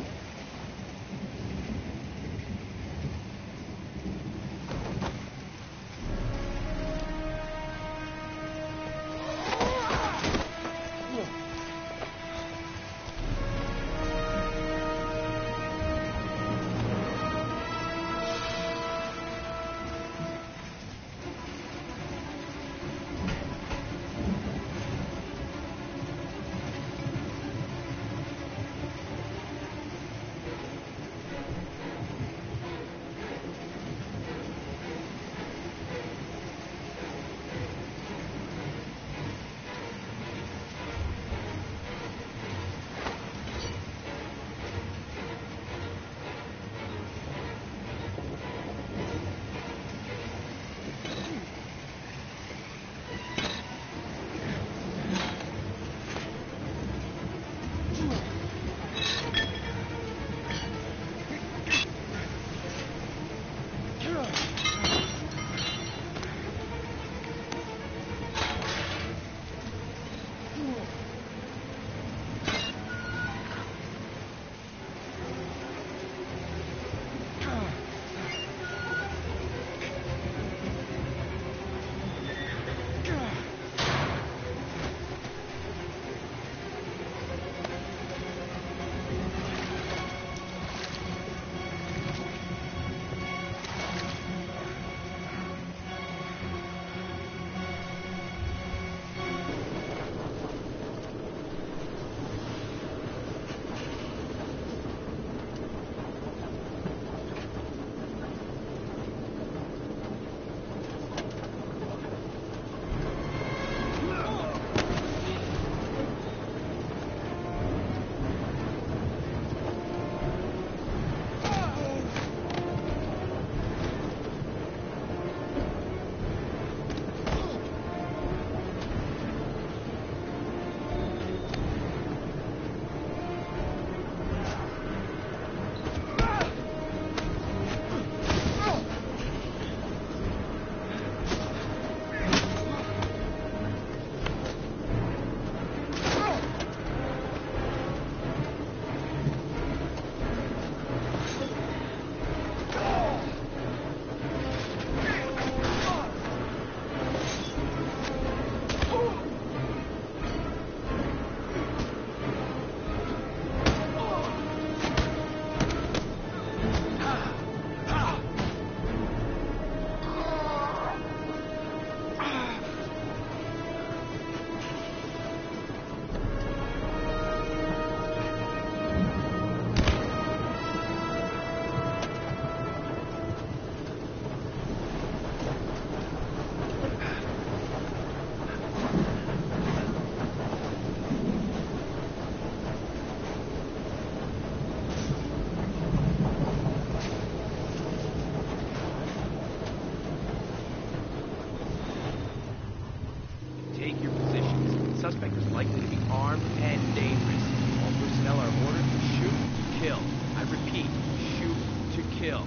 kill.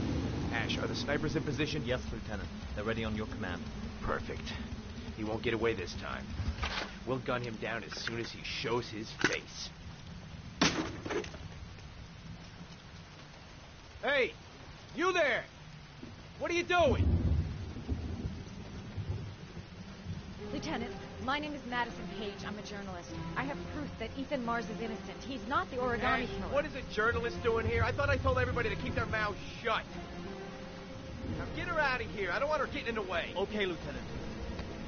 Ash, are the snipers in position? Yes, Lieutenant. They're ready on your command. Perfect. He won't get away this time. We'll gun him down as soon as he shows his face. Hey! You there! What are you doing? Lieutenant, my name is Madison Page. I'm a journalist. I have proof that Ethan Mars is innocent. He's not the origami Ash, killer. what is a journalist doing here? I thought I told everybody to keep their mouths shut. Now get her out of here. I don't want her getting in the way. Okay, Lieutenant.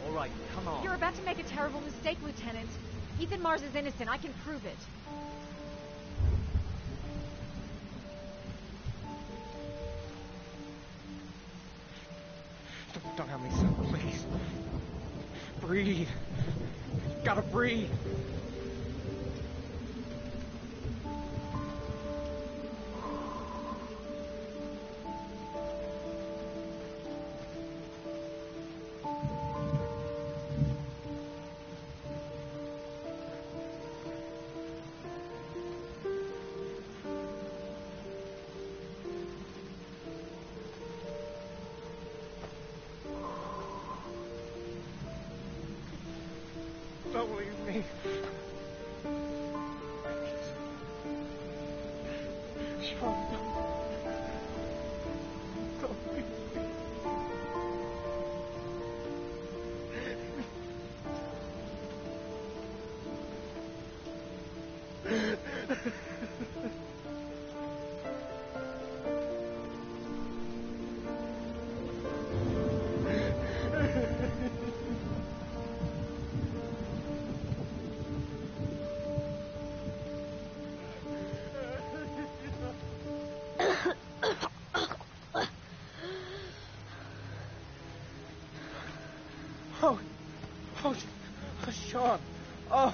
All right, come on. You're about to make a terrible mistake, Lieutenant. Ethan Mars is innocent. I can prove it. Don't have me, son, please. Breathe. Gotta breathe. Don't leave me. Sean, don't leave me. Oh, Sean. Oh.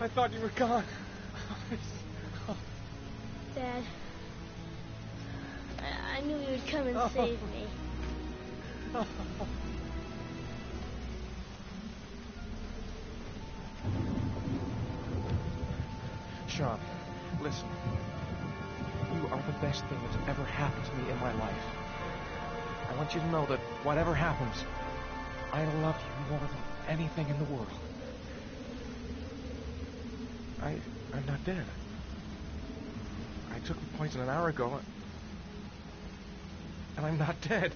I thought you were gone. Dad, I knew you would come and save me. Sean, listen. You are the best thing that's ever happened to me in my life. I want you to know that whatever happens, I love you more than anything in the world. I'm not dead. I took the poison an hour ago, and I'm not dead.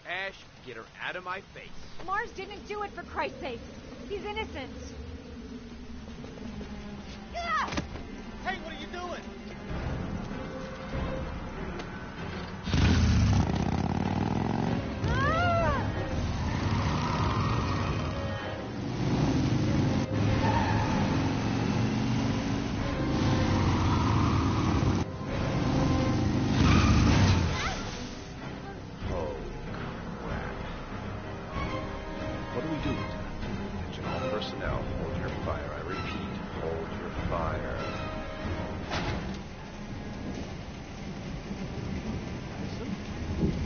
Ash, get her out of my face. Mars didn't do it, for Christ's sake. He's innocent. Ah! Hey, what are you doing? What do we do, Lieutenant? Attention all personnel, hold your fire. I repeat, hold your fire.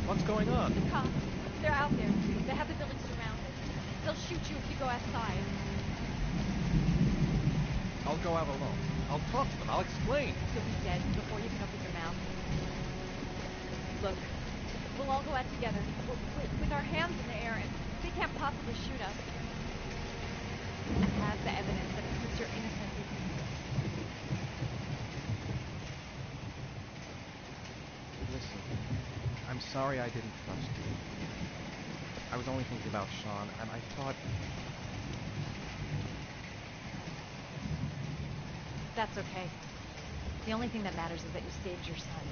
What's going on? The cops. They're out there. They have the building surrounded. They'll shoot you if you go outside. I'll go out alone. I'll talk to them. I'll explain. You'll be dead before you can open your mouth. Look, we'll all go out together with our hands in the air, and they can't possibly shoot us. I have the evidence that proves your innocence. Listen, I'm sorry I didn't trust you. I was only thinking about Sean, and I thought... That's okay. The only thing that matters is that you saved your son.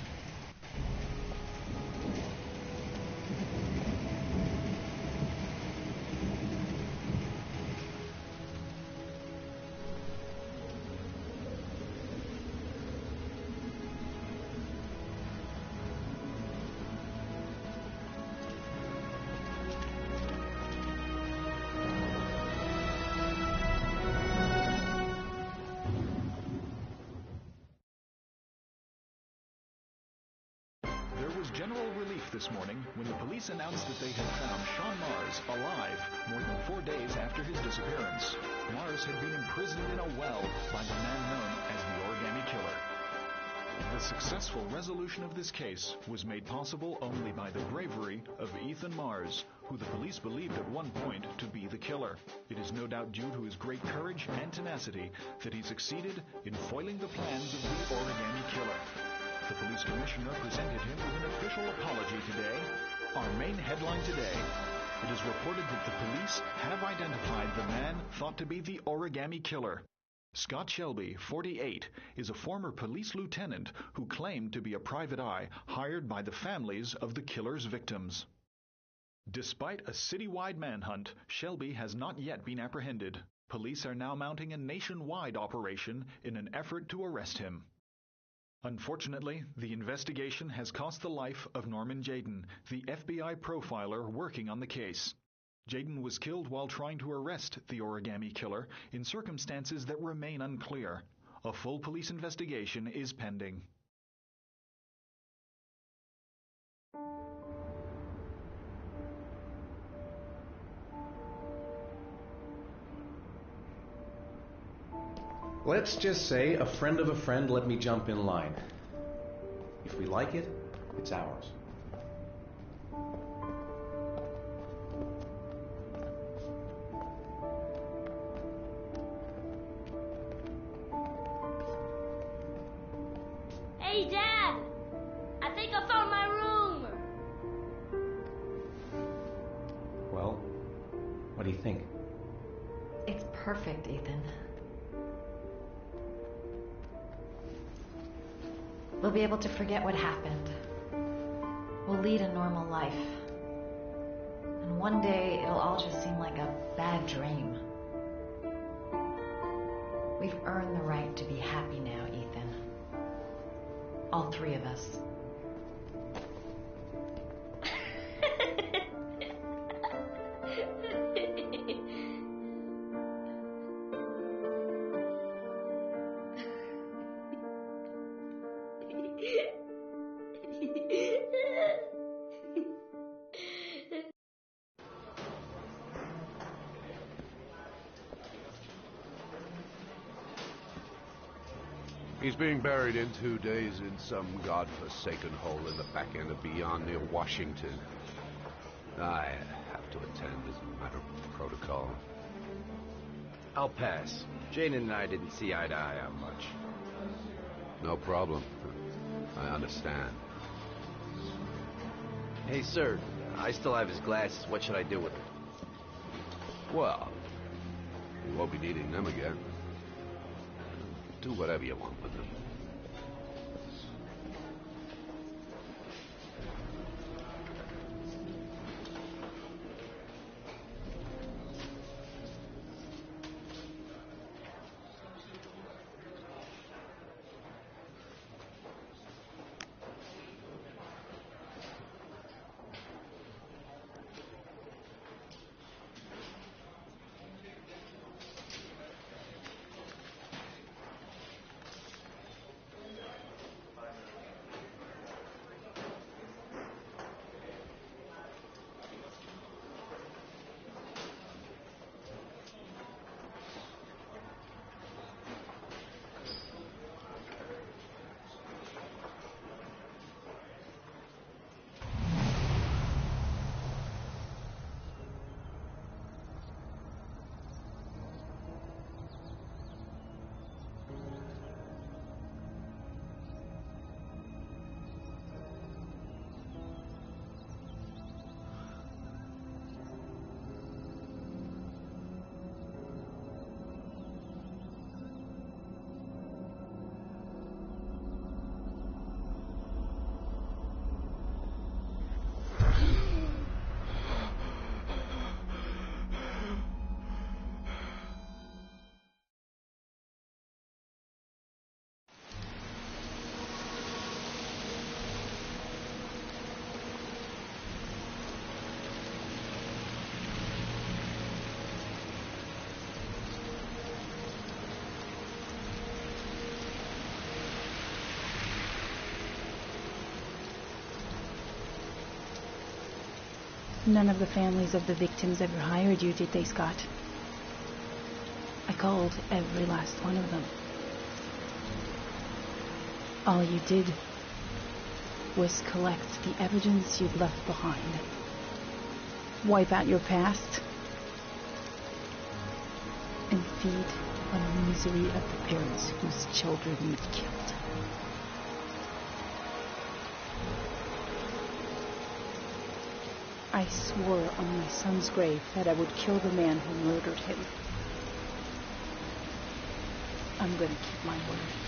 general relief this morning when the police announced that they had found Sean Mars alive more than 4 days after his disappearance. Mars had been imprisoned in a well by the man known as the Origami Killer. The successful resolution of this case was made possible only by the bravery of Ethan Mars, who the police believed at one point to be the killer. It is no doubt due to his great courage and tenacity that he succeeded in foiling the plans of the Origami Killer. The police commissioner presented him with an official apology today. Our main headline today: it is reported that the police have identified the man thought to be the Origami Killer. Scott Shelby, 48, is a former police lieutenant who claimed to be a private eye hired by the families of the killer's victims. Despite a citywide manhunt, Shelby has not yet been apprehended. Police are now mounting a nationwide operation in an effort to arrest him. Unfortunately, the investigation has cost the life of Norman Jayden, the FBI profiler working on the case. Jayden was killed while trying to arrest the Origami Killer in circumstances that remain unclear. A full police investigation is pending. Let's just say a friend of a friend let me jump in line. If we like it, it's ours. Hey, Dad! I think I found my room! Well, what do you think? It's perfect, Ethan. We'll be able to forget what happened. We'll lead a normal life. And one day, it'll all just seem like a bad dream. We've earned the right to be happy now, Ethan. All three of us. He's being buried in 2 days in some godforsaken hole in the back end of beyond near Washington. I have to attend as a matter of protocol. I'll pass. Jane and I didn't see eye to eye on much. No problem. I understand. Hey, sir, I still have his glasses. What should I do with them? Well, you won't be needing them again. Do whatever you want with them. None of the families of the victims ever hired you, did they, Scott? I called every last one of them. All you did was collect the evidence you'd left behind. Wipe out your past and feed on the misery of the parents whose children you'd killed. I swore on my son's grave that I would kill the man who murdered him. I'm gonna keep my word.